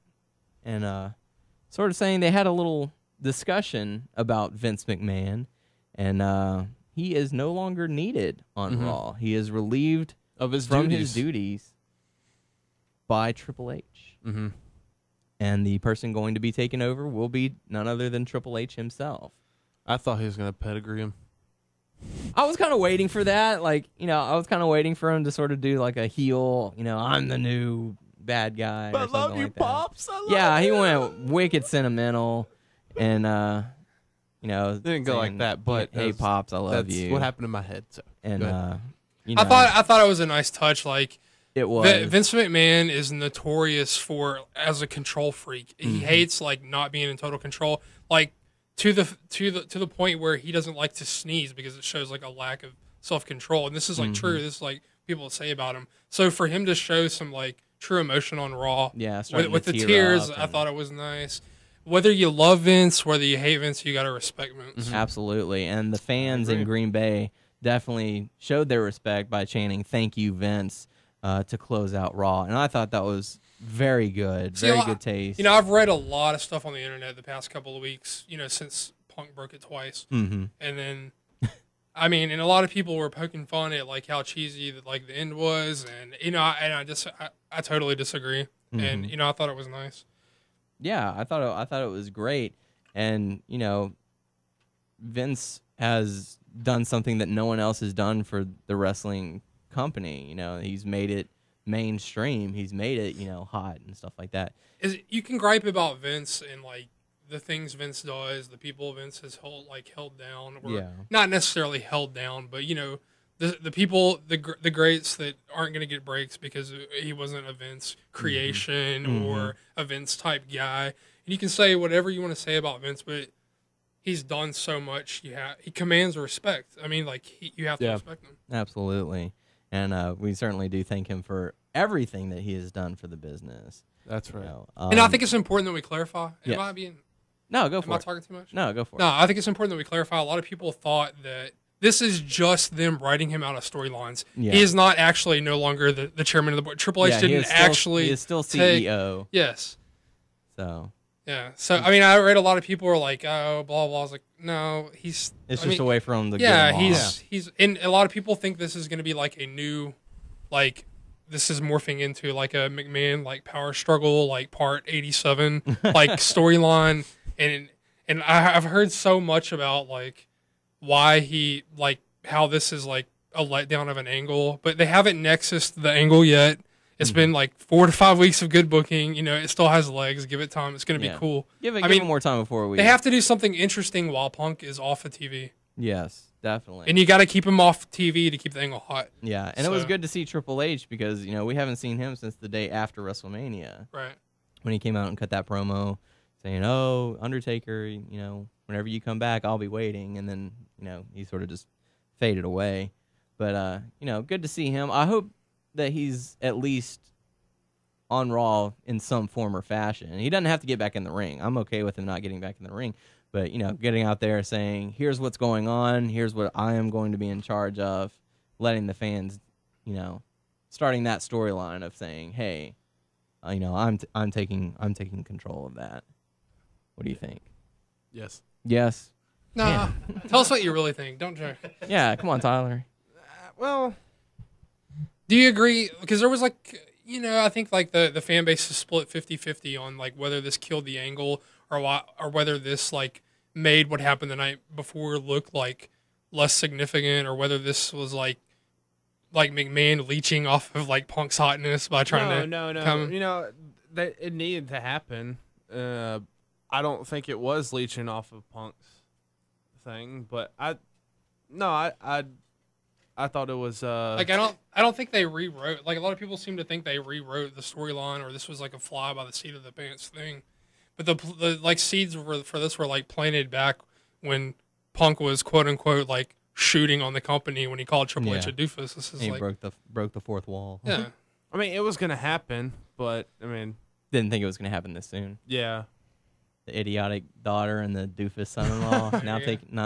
and sort of saying they had a little discussion about Vince McMahon, and he is no longer needed on Raw. He is relieved of his from duties. his duties by Triple H. Mm-hmm. And the person going to be taken over will be none other than Triple H himself. I thought he was going to pedigree him. I was kind of waiting for that. I was kind of waiting for him to sort of do like a heel, I'm the new bad guy. I or love something you, like that. Pops. He went wicked sentimental, and Didn't go like that, but hey, Pops, I love that's you. what happened in my head. So And go ahead. I thought it was a nice touch. Like it was. Vince McMahon is notorious for as a control freak. He hates like not being in total control. Like to the point where he doesn't like to sneeze because it shows like a lack of self-control. And this is like true. This is like people say about him. So for him to show some like true emotion on Raw, with the tears, I thought it was nice. Whether you love Vince, whether you hate Vince, you got to respect Vince. Absolutely. And the fans in Green Bay definitely showed their respect by chanting "Thank you, Vince," to close out Raw. And I thought that was very good. Very good taste. I've read a lot of stuff on the internet the past couple of weeks, since Punk broke it twice. Mm-hmm. And then, and a lot of people were poking fun at like how cheesy the end was. And, I totally disagree. Mm-hmm. And, I thought it was nice. Yeah, I thought it was great. And, Vince has done something that no one else has done for the wrestling company. He's made it mainstream. He's made it, hot and stuff like that. You can gripe about Vince and like the things Vince does, the people Vince has held down, or not necessarily held down, but the people, the greats that aren't going to get breaks because he wasn't a Vince creation or a Vince type guy. And you can say whatever you want to say about Vince, but he's done so much. He commands respect. You have to respect him. Absolutely. And we certainly do thank him for everything that he has done for the business. That's right. And I think it's important that we clarify. Am I talking too much? No, go for it. No, I think it's important that we clarify. A lot of people thought that this is just them writing him out of storylines. Yeah. He is not actually no longer the chairman of the board. Triple H didn't actually. He is still CEO. Yes. So. Yeah. So I read a lot of people were like, "Oh, blah blah." I was like, "No, he's." It's just a way for him to. Yeah, get him off. he's, and a lot of people think this is going to be like a new, like, this is morphing into like a McMahon like power struggle like part 87 like storyline, and I've heard so much about like why he like how this is like a letdown of an angle, but they haven't nexused the angle yet. It's been like 4 to 5 weeks of good booking. You know, it still has legs. Give it time. It's going to be cool. Give it more time before we. They have to do something interesting while Punk is off of TV. Yes, definitely. And you got to keep him off TV to keep the angle hot. Yeah, and it was good to see Triple H because we haven't seen him since the day after WrestleMania. Right. When he came out and cut that promo saying, "Oh, Undertaker, whenever you come back, I'll be waiting," and then he sort of just faded away. But good to see him. I hope that he's at least on Raw in some form or fashion. He doesn't have to get back in the ring. I'm okay with him not getting back in the ring. But, getting out there saying, here's what's going on, here's what I am going to be in charge of, letting the fans, starting that storyline of saying, hey, I'm taking control of that. What do you think? Yes. Yes. Nah. Tell us what you really think. Don't joke. Yeah, come on, Tyler. Well, do you agree? Because there was I think like the fan base is split 50-50 on like whether this killed the angle or whether this like made what happened the night before look like less significant, or whether this was like McMahon leeching off of like Punk's hotness by trying to No. It needed to happen. I don't think it was leeching off of Punk's thing, but I thought it was I don't think they rewrote. Like a lot of people seem to think they rewrote the storyline, or this was like a fly by the seat of the pants thing. But the like seeds for this were like planted back when Punk was quote unquote like shooting on the company when he called Triple H a doofus. This is he like broke the fourth wall. Yeah. I mean, it was gonna happen, but I mean, Didn't think it was going to happen this soon. yeah. The idiotic daughter and the doofus son-in-law now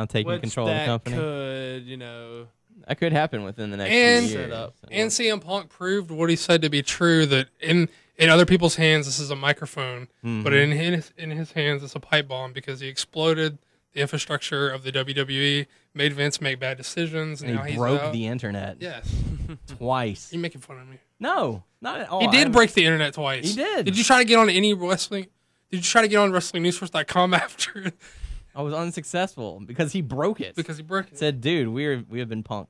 taking control of the company. That could happen within the next few years. And CM Punk proved what he said to be true, that in other people's hands this is a microphone, but in his hands it's a pipe bomb, because he exploded the infrastructure of the WWE, made Vince make bad decisions, and now he he's broke out. the internet. Yes. Twice. You making fun of me? No, not at all. He did break the internet twice. He did. Did you try to get on any wrestling? Did you try to get on WrestlingNewsSource.com after? I was unsuccessful because he broke it. Because he broke it. Said, dude, we have been punked.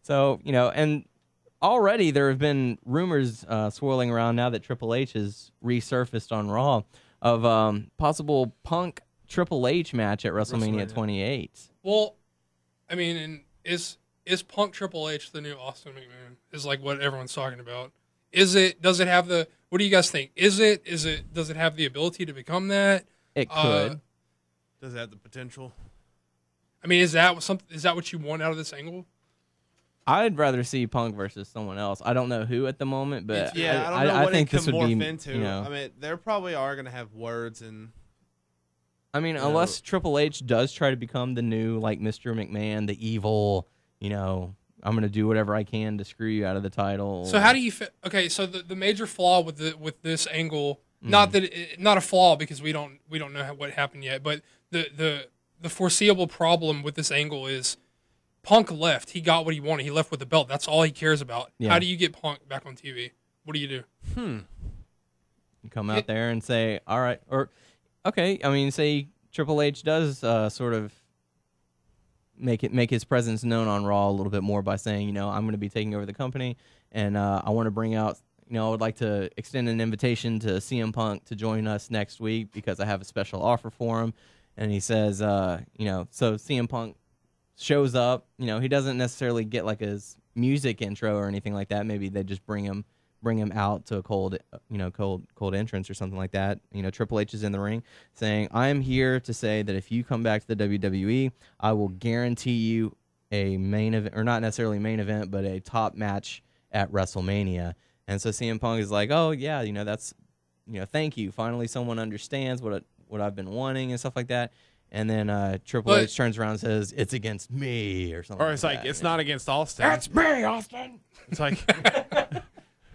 So, and already there have been rumors swirling around now that Triple H has resurfaced on Raw of possible Punk Triple H match at WrestleMania 28. Well, I mean, is Punk Triple H the new Austin McMahon? Is like what everyone's talking about. Does it have the, what do you guys think? Does it have the ability to become that? It could. Does it have the potential? I mean, is that what you want out of this angle? I'd rather see Punk versus someone else. I don't know who at the moment, but I don't know what think it this could would be morph into. I mean, there probably are going to have words and. I mean, unless Triple H does try to become the new like Mr. McMahon, the evil, I'm going to do whatever I can to screw you out of the title. So how do you okay, so the major flaw with this angle, not a flaw because we don't know what happened yet, but the foreseeable problem with this angle is Punk left. He got what he wanted. He left with the belt. That's all he cares about. Yeah. How do you get Punk back on TV? What do you do? You come out there and say, all right, or okay, I mean, say Triple H does sort of make his presence known on Raw a little bit more by saying, I'm going to be taking over the company, and I want to bring out, I would like to extend an invitation to CM Punk to join us next week because I have a special offer for him. And he says, so CM Punk shows up. He doesn't necessarily get like his music intro or anything like that. Maybe they just bring him out to a cold entrance or something like that. Triple H is in the ring saying, I'm here to say that if you come back to the WWE, I will guarantee you a main event, or not necessarily main event, but a top match at WrestleMania. And so CM Punk is like, oh yeah, that's, thank you. Finally, someone understands what I've been wanting and stuff like that. And then Triple H turns around and says, it's against me or something. Or it's like it's not against Austin. That's me, Austin. It's like.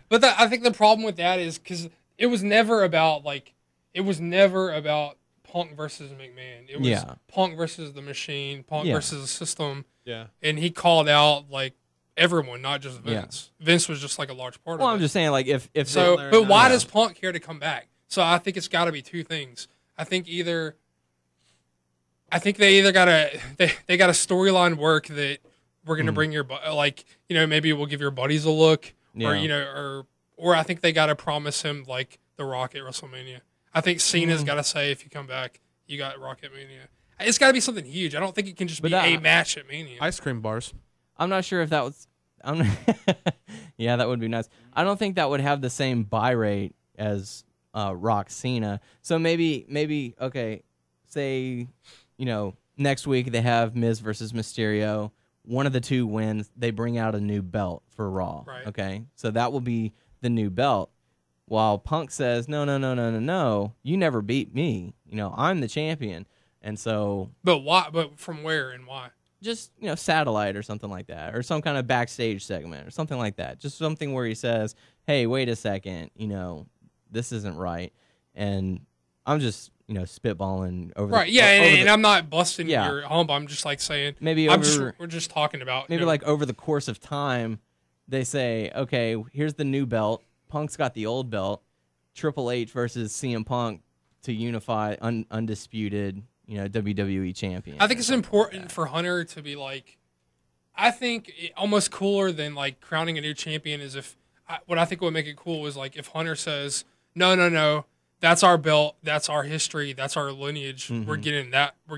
But I think the problem with that is because it was never about Punk versus McMahon. It was Punk versus the machine, Punk versus the system. Yeah. And he called out like everyone, not just Vince. Yeah. Vince was just like a large part of it. Well, I'm just saying, like if so, but why does Punk care to come back? So I think it's got to be two things. I think either I think they either got a storyline work that we're gonna bring your maybe we'll give your buddies a look, Yeah. or I think they gotta promise him like the Rock at WrestleMania. I think Cena's gotta say, if you come back, you got Rock at Mania. It's gotta be something huge. I don't think it can just be a match at Mania. Ice cream bars. I'm not sure if that was. Yeah, that would be nice. I don't think that would have the same buy rate as Rock Cena. So maybe okay, say next week they have Miz versus Mysterio. One of the two wins. They bring out a new belt for Raw. Right. Okay, so that will be the new belt. While Punk says, no, you never beat me. I'm the champion. And so. But why? But from where and why? Just satellite or something like that, or some kind of backstage segment or something like that. Just something where he says, "Hey, wait a second, this isn't right," and I'm just spitballing over. Right, the, and I'm not busting your hump. I'm just like saying maybe we're just talking about maybe like over the course of time, they say, "Okay, here's the new belt. Punk's got the old belt. Triple H versus CM Punk to unify undisputed." WWE champion. I think it's important for Hunter to be like, I think almost cooler than like crowning a new champion is what I think would make it cool is like if Hunter says, no, that's our belt, that's our history, that's our lineage. Mm-hmm. We're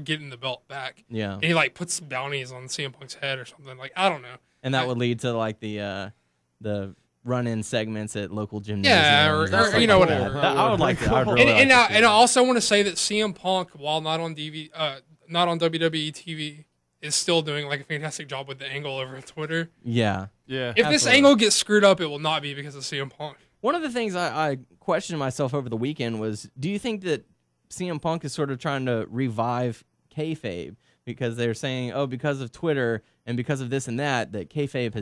getting the belt back. Yeah. And he like puts bounties on CM Punk's head or something. Like, I don't know. And that would lead to like the run-in segments at local gymnasiums. Yeah, or whatever. I would like to. I would really and like to see I that. also want to say that CM Punk, while not on WWE TV, is still doing like a fantastic job with the angle over on Twitter. Yeah. Yeah. If this angle gets screwed up, it will not be because of CM Punk. One of the things I questioned myself over the weekend was, do you think that CM Punk is sort of trying to revive kayfabe? Because they're saying, because of Twitter and because of this and that kayfabe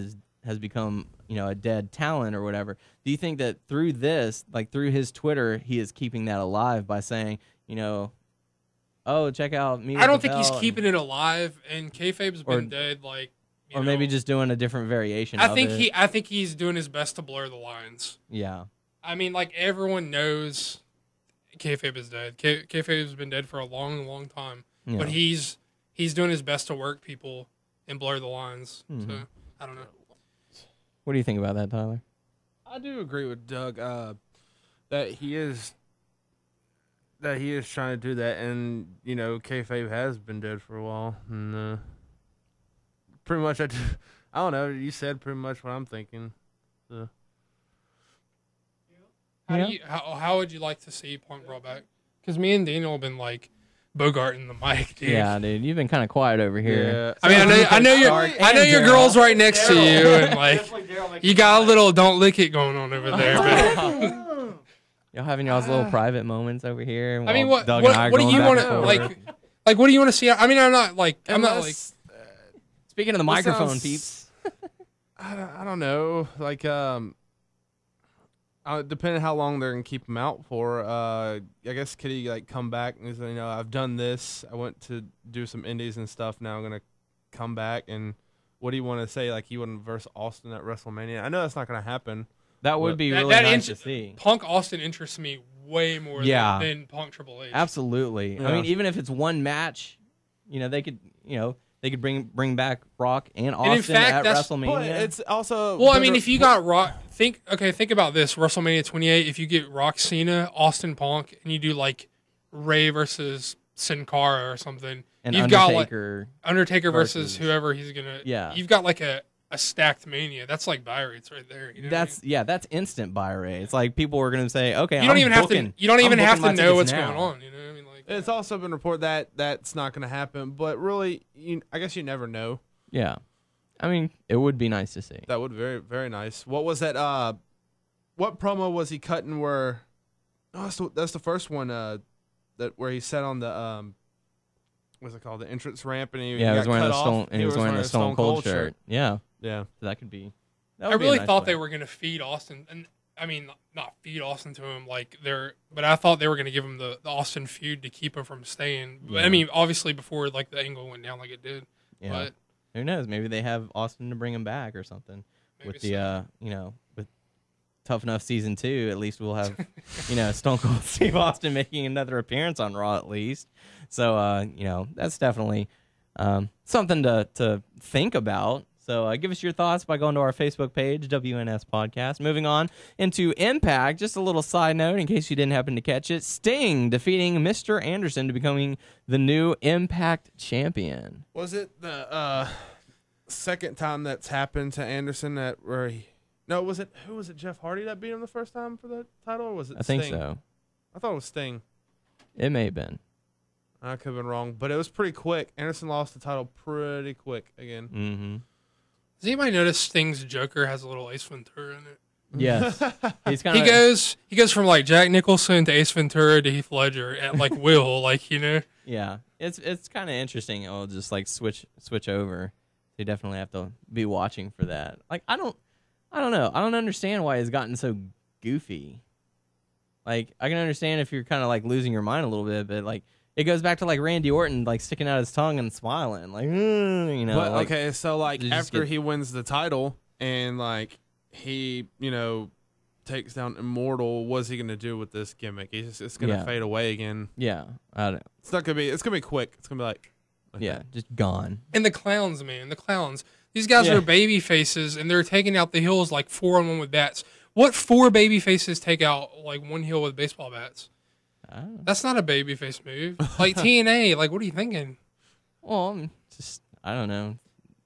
has become a dead talent or whatever. Do you think that through this, like through his Twitter, he is keeping that alive by saying, check out me? I don't think he's keeping it alive, and kayfabe's been dead. Like, or maybe just doing a different variation. I think he's doing his best to blur the lines. Yeah. I mean, like everyone knows, kayfabe is dead. Kayfabe's been dead for a long, long time. Yeah. But he's doing his best to work people and blur the lines. Mm-hmm. So I don't know. What do you think about that, Tyler? I do agree with Doug that he is trying to do that, and kayfabe has been dead for a while, and pretty much I don't know. You said pretty much what I'm thinking. So. How would you like to see Punk brought back? Because me and Daniel have been like bogarting the mic, dude. Yeah, dude, you've been kind of quiet over here. Yeah. I mean, I know your girl's right next to you, and like you got a little "don't lick it" going on over there. But Y'all having y'all's little private moments over here. I mean, while Doug and I what do going you back want and to forth. like? What do you want to see? I mean, I'm not like Speaking of the microphone, peeps. I don't know. Like depending how long they're gonna keep him out for, I guess could he like come back and say, I've done this. I went to do some indies and stuff. Now I'm gonna come back. And what do you want to say? Like he wouldn't verse Austin at WrestleMania? I know that's not gonna happen. That would be really nice to see. Punk Austin interests me way more than Punk Triple H. Absolutely. Yeah. I mean, even if it's one match, they could bring back Rock and Austin in fact, at But WrestleMania. it's also Well, I mean, if you got Rock, think about this: WrestleMania 28. If you get Rock, Cena, Austin, Punk, and you do like Ray versus Sin Cara or something, and you've Undertaker. got like Undertaker versus whoever he's gonna. Yeah. You've got like a stacked Mania. That's like buy rates right there. You know That's instant buy rate. It's like people are going to say, okay, you don't even have to know what's now. going on. You know what I mean? Like it's also been reported that that's not going to happen. But really, I guess you never know. Yeah. I mean, it would be nice to see. That would be very, very nice. What was that? What promo was he cutting? Where? Oh, that's the first one. Where he sat on the what's it called? The entrance ramp, and he was wearing the Stone Cold shirt. Yeah. Yeah. So that could be. I really thought they were going to feed Austin, and I mean, not feed Austin to him but I thought they were going to give him the Austin feud to keep him from staying. Yeah. I mean, obviously before like the angle went down like it did. Yeah. But who knows? Maybe they have Austin to bring him back or something Maybe with the with Tough Enough season 2, at least we'll have, Stone Cold Steve Austin making another appearance on Raw at least. So, that's definitely something to think about. So give us your thoughts by going to our Facebook page, WNS Podcast. Moving on into Impact, just a little side note in case you didn't happen to catch it. Sting defeating Mr. Anderson to becoming the new Impact champion. Was it the second time that's happened to Anderson who was it Jeff Hardy that beat him the first time for the title, or was it Sting? I think so. I thought it was Sting. It may have been. I could have been wrong, but it was pretty quick. Anderson lost the title pretty quick again. Mm-hmm. Does anybody notice Sting's Joker has a little Ace Ventura in it? Yes. He's He goes from like Jack Nicholson to Ace Ventura to Heath Ledger at like will, like, Yeah. It's kind of interesting. It'll just like switch over. You definitely have to be watching for that. Like I don't know. I don't understand why he's gotten so goofy. Like I can understand if you're kind of like losing your mind a little bit, but like it goes back to like Randy Orton like sticking out his tongue and smiling, like But like, okay, so like after he wins the title and like he takes down Immortal, what's he gonna do with this gimmick? It's gonna fade away again. Yeah, I don't. It's not gonna be. It's gonna be quick. It's gonna be like just gone. And the clowns, man, the clowns. These guys are baby faces, and they're taking out the heels like 4-on-1 with bats. What 4 baby faces take out like one heel with baseball bats? That's not a babyface move. Like TNA, like what are you thinking? Well, I don't know.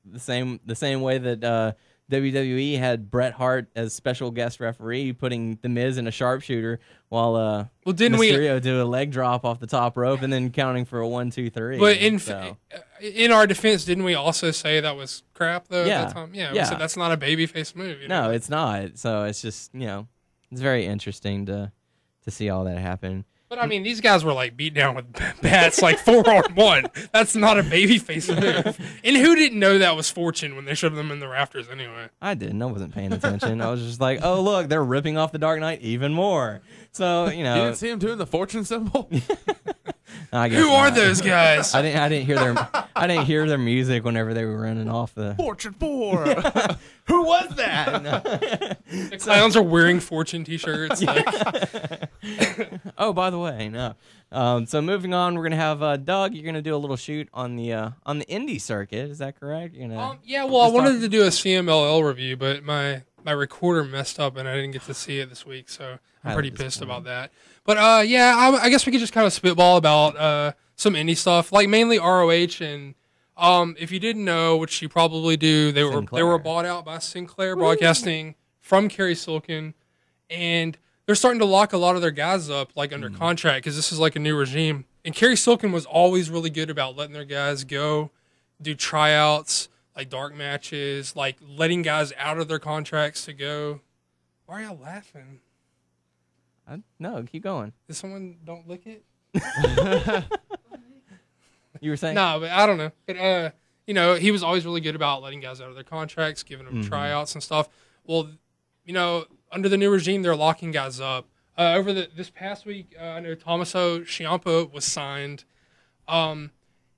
The same way that WWE had Bret Hart as special guest referee, putting The Miz in a sharpshooter while didn't Mysterio do a leg drop off the top rope and then counting for a 1, 2, 3. But in our defense, didn't we also say that was crap though? Yeah. At that time? Yeah. So that's not a babyface move. No, it's not. So it's just it's very interesting to see all that happen. But I mean, these guys were like beat down with bats, like 4-on-1. That's not a babyface move. And who didn't know that was Fortune when they showed them in the rafters anyway? I didn't. I wasn't paying attention. I was just like, oh look, they're ripping off the Dark Knight even more. So You didn't see him doing the Fortune symbol? I guess Who are not. those guys? I didn't hear their music whenever they were running off the Fortune 4. Who was that? No. The clowns are wearing Fortune t-shirts. Like. Oh, by the way, no. So moving on, we're gonna have Doug. You're gonna do a little shoot on the indie circuit. Is that correct? You're gonna Yeah. Well, I wanted to do a CMLL review, but my recorder messed up and I didn't get to see it this week, so I'm pretty pissed about that. But I guess we could just kind of spitball about some indie stuff, like mainly ROH and. If you didn't know, which you probably do, they were bought out by Sinclair Broadcasting from Kerry Silkin, and they're starting to lock a lot of their guys up like under contract because this is like a new regime. And Kerry Silkin was always really good about letting their guys go, do tryouts, like dark matches, like letting guys out of their contracts to go. Why are y'all laughing? No, keep going. Did someone don't lick it? You were saying? No, but I don't know. But he was always really good about letting guys out of their contracts, giving them tryouts and stuff. Well, under the new regime, they're locking guys up. Over this past week, I know Tommaso Ciampa was signed, and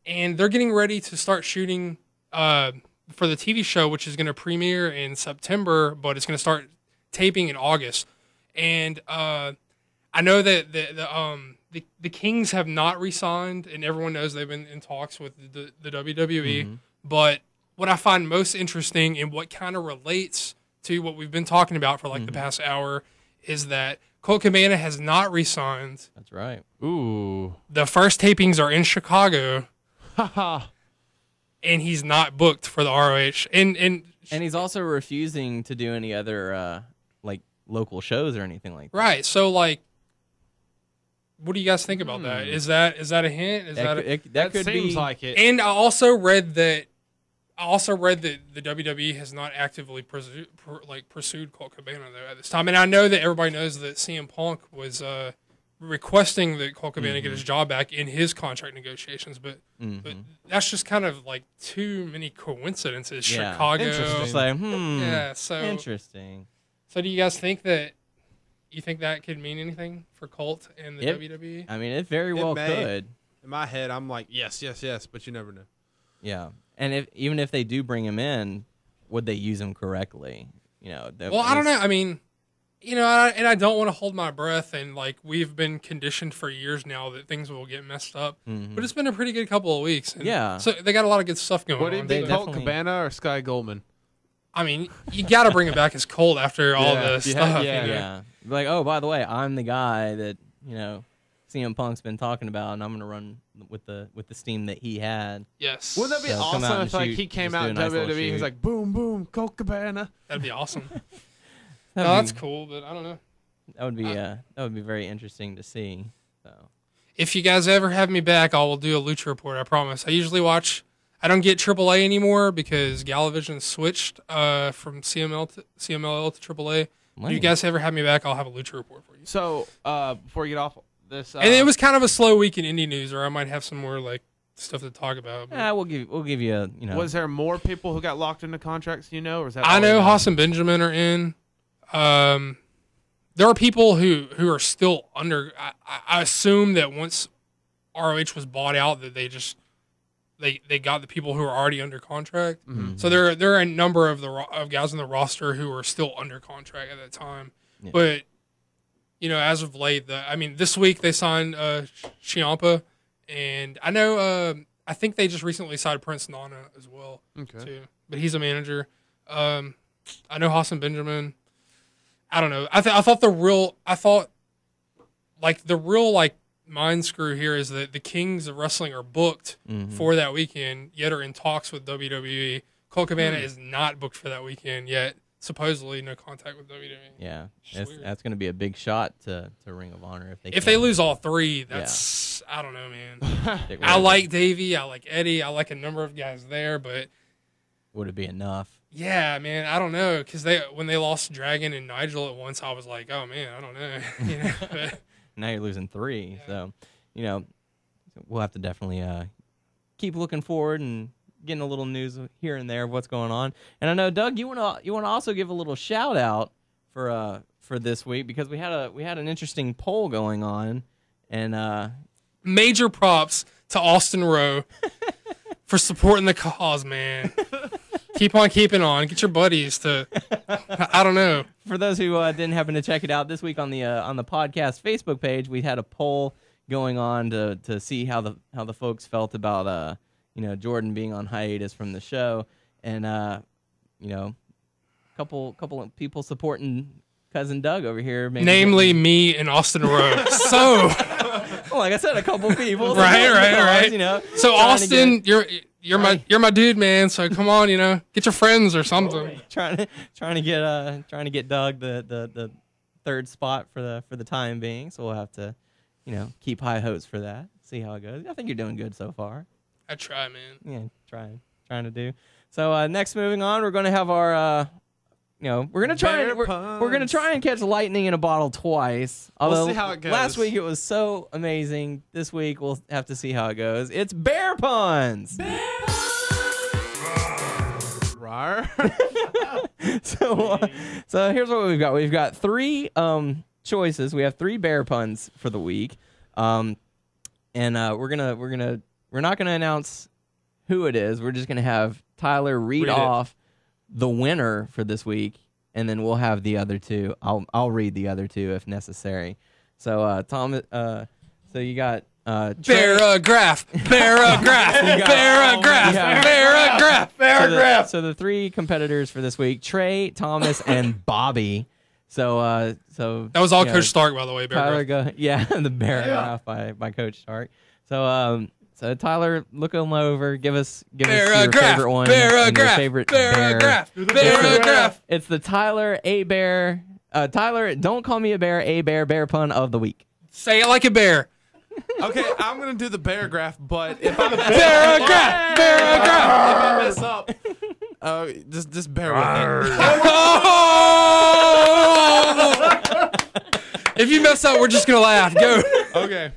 they're getting ready to start shooting for the TV show, which is going to premiere in September, but it's going to start taping in August. And I know that the Kings have not re-signed, and everyone knows they've been in talks with the WWE. But what I find most interesting and what kind of relates to what we've been talking about for like the past hour is that Colt Cabana has not re-signed. That's right. Ooh. The first tapings are in Chicago. Haha. And he's not booked for the ROH. And he's also refusing to do any other like local shows or anything like that. Right. So like, what do you guys think about that? Is that a hint? That could seems be like it. And I also read that the WWE has not actively pursued Colt Cabana though at this time. And I know that everybody knows that CM Punk was requesting that Colt Cabana get his job back in his contract negotiations, but that's just kind of like too many coincidences. Yeah. Chicago, It's like, so interesting. So do you guys think that? You think that could mean anything for Colt and the WWE? I mean, it very well could. In my head, I'm like, yes, but you never know. Yeah, and even if they do bring him in, would they use him correctly? Well, I don't know. I mean, You know, and I don't want to hold my breath, and like we've been conditioned for years now that things will get messed up. Mhm. But it's been a pretty good couple of weeks. And Yeah. so they got a lot of good stuff going What do you on. think, Colt definitely- Cabana or Sky Goldman? I mean, you got to bring it back as Colt after all Yeah, this yeah, stuff. yeah. you know? Yeah. Like, oh, by the way, I'm the guy that, CM Punk's been talking about, and I'm gonna run with the steam that he had. Yes. Wouldn't that be So come out awesome and if like shoot, he came just out do a in nice little WWE? He's shoot. like, boom, boom, Colt Cabana. That'd be awesome. No, That'd that's be- cool, but I don't know. That would be very interesting to see. So If you guys ever have me back, I will do a Lucha Report, I promise. I usually watch... I don't get AAA anymore because Galavision switched from CMLL to AAA. If you guys ever have me back, I'll have a Lucha Report for you. So before you get off this, And it was kind of a slow week in indie news, or I might have some more like stuff to talk about. but- we'll give you a was there more people who got locked into contracts? Or is that I all know you Haas and Benjamin are in. There are people who are still under. I assume that once ROH was bought out, that they got the people who are already under contract. Mhm. So there are a number of guys on the roster who are still under contract at that time. Yeah. But as of late, this week they signed Ciampa, and I know I think they just recently signed Prince Nana as well Okay. too. But he's a manager. I know Hassan Benjamin. I don't know. I thought the real mind screw here is that the Kings of Wrestling are booked for that weekend, yet are in talks with WWE. Colt Cabana is not booked for that weekend yet. Supposedly no contact with WWE. Yeah, Just weird. that's going to be a big shot to Ring of Honor if They can. lose all three, that's I don't know, man. Stick with I it. like Davey, I like Eddie, I like a number of guys there, but Would it be enough? yeah, man, I don't know, because when they lost Dragon and Nigel at once, I was like, oh man, I don't know, But, Now you're losing 3, so we'll have to definitely keep looking forward and getting a little news here and there of what's going on. And I know, Doug, you want to also give a little shout out for this week, because we had an interesting poll going on, and major props to Austin Rowe for supporting the cause, man. Keep on keeping on. Get your buddies to, I don't know. for those who didn't happen to check it out this week on the podcast Facebook page, we had a poll going on to see how the folks felt about Jordan being on hiatus from the show, and couple of people supporting cousin Doug over here, maybe Namely me and Austin Rowe. So, well, like I said, a couple of people, Right. So trying to Austin, get- you're my dude, man. So come on, get your friends or something. trying to get Doug the third spot for the time being. So we'll have to keep high hopes for that. See how it goes. I think you're doing good so far. I try, man. Yeah, trying to do. So next, moving on, we're going to have our we're gonna try and catch lightning in a bottle twice. Although see how it goes. Last week it was so amazing. This week we'll have to see how it goes. It's bear puns. Rar. So here's what we've got. We've got 3 choices. We have 3 bear puns for the week, and we're not gonna announce who it is. We're just gonna have Tyler read off the winner for this week, and then we'll have the other 2. I'll read the other 2 if necessary. So Tom, so you got Paragraph. So the 3 competitors for this week: Trey, Thomas, and Bobby. So That was all Coach Stark, by the way. Tyler, Paragraph. the paragraph by Coach Stark. So Tyler, look them over. Give us your favorite one. And your favorite bear. It's the Tyler A Bear. Tyler, don't call me a bear pun of the week. Say it like a bear. Okay, I'm gonna do the paragraph, but if I mess up, just bear with it. If you mess up, we're just gonna laugh. Go. Okay. I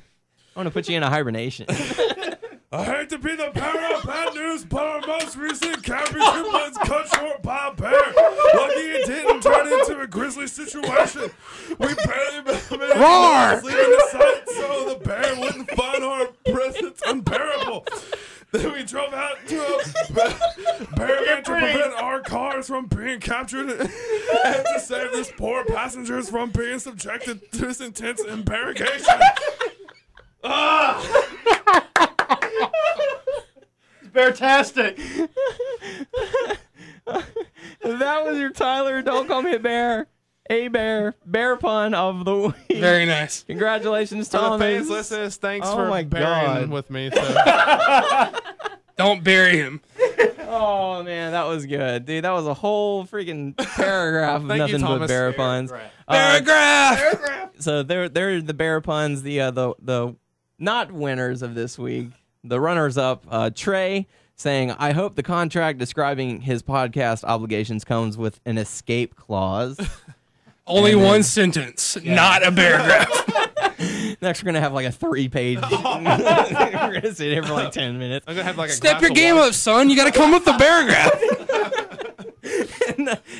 want to put you in a hibernation. I hate to be the bearer of bad news, but our most recent championship was cut short by a bear. Lucky it didn't turn into a grizzly situation. We barely made it leaving the site so the bear wouldn't find our presence unbearable. Then we drove out to a bear man to prevent our cars from being captured and to save this poor passengers from being subjected to this intense interrogation. It's fantastic. That was your Tyler. Don't call me a bear. A bear. Bear pun of the week. Very nice. Congratulations, For the Thomas. fans listeners, thanks Oh for my bearing God. with me. So. Don't bury him. Oh man, that was good, dude. That was a whole freaking paragraph of Thank you, nothing but Thomas. bear puns. Paragraph. So they're the bear puns. The not winners of this week. The runners up. Trey saying, "I hope the contract describing his podcast obligations comes with an escape clause." Only one sentence, not a paragraph. Next, we're gonna have like a 3-page. We're gonna sit here for like 10 minutes. I'm gonna have like a Step glass your of game water. up, son. You got to come with the paragraph.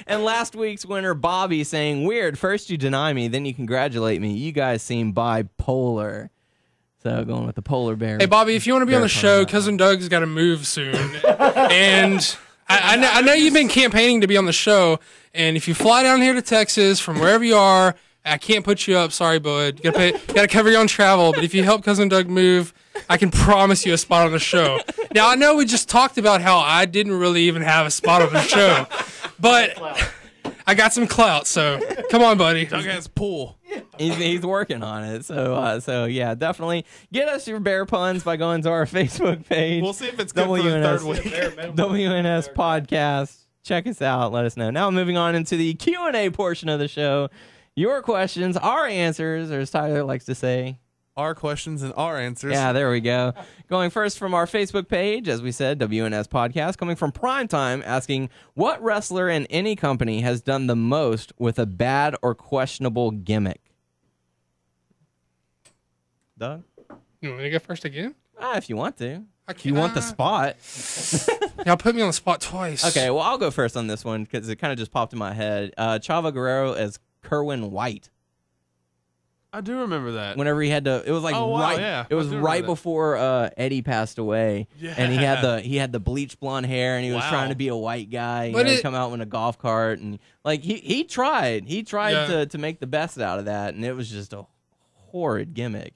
And last week's winner, Bobby, saying, "Weird. First you deny me, then you congratulate me. You guys seem bipolar." So going with the polar bear. Hey, Bobby, if you want to be on Bear the pun. show, Cousin Doug's got to move soon. And I know you've been campaigning to be on the show. And if you fly down here to Texas from wherever you are, I can't put you up. Sorry, bud. You gotta cover your own travel. But if you help Cousin Doug move, I can promise you a spot on the show. Now, I know we just talked about how I didn't really even have a spot on the show. But I got some clout, so come on, buddy. Doug has pool. He's working on it. So yeah, definitely get us your bear puns by going to our Facebook page. We'll see if it's good for the third week. WNS Podcast. Check us out. Let us know. Now moving on into the Q&A portion of the show. Your questions, our answers, or as Tyler likes to say. Our questions and our answers. Yeah, there we go. Going first from our Facebook page, as we said, WNS Podcast, coming from Primetime, asking, what wrestler in any company has done the most with a bad or questionable gimmick? Doug? You want me to go first again? If you want to. I If you want the spot. Y'all put me on the spot twice. Okay, well, I'll go first on this one because it kind of just popped in my head. Chavo Guerrero as Kerwin White. I do remember that. Whenever he had to, it was like Oh, wow, right. yeah. It was I do remember right that. before Eddie passed away, and he had the bleached blonde hair, and he was Wow. trying to be a white guy. But He'd come out in a golf cart, and like he tried Yeah. to make the best out of that, and it was just a horrid gimmick.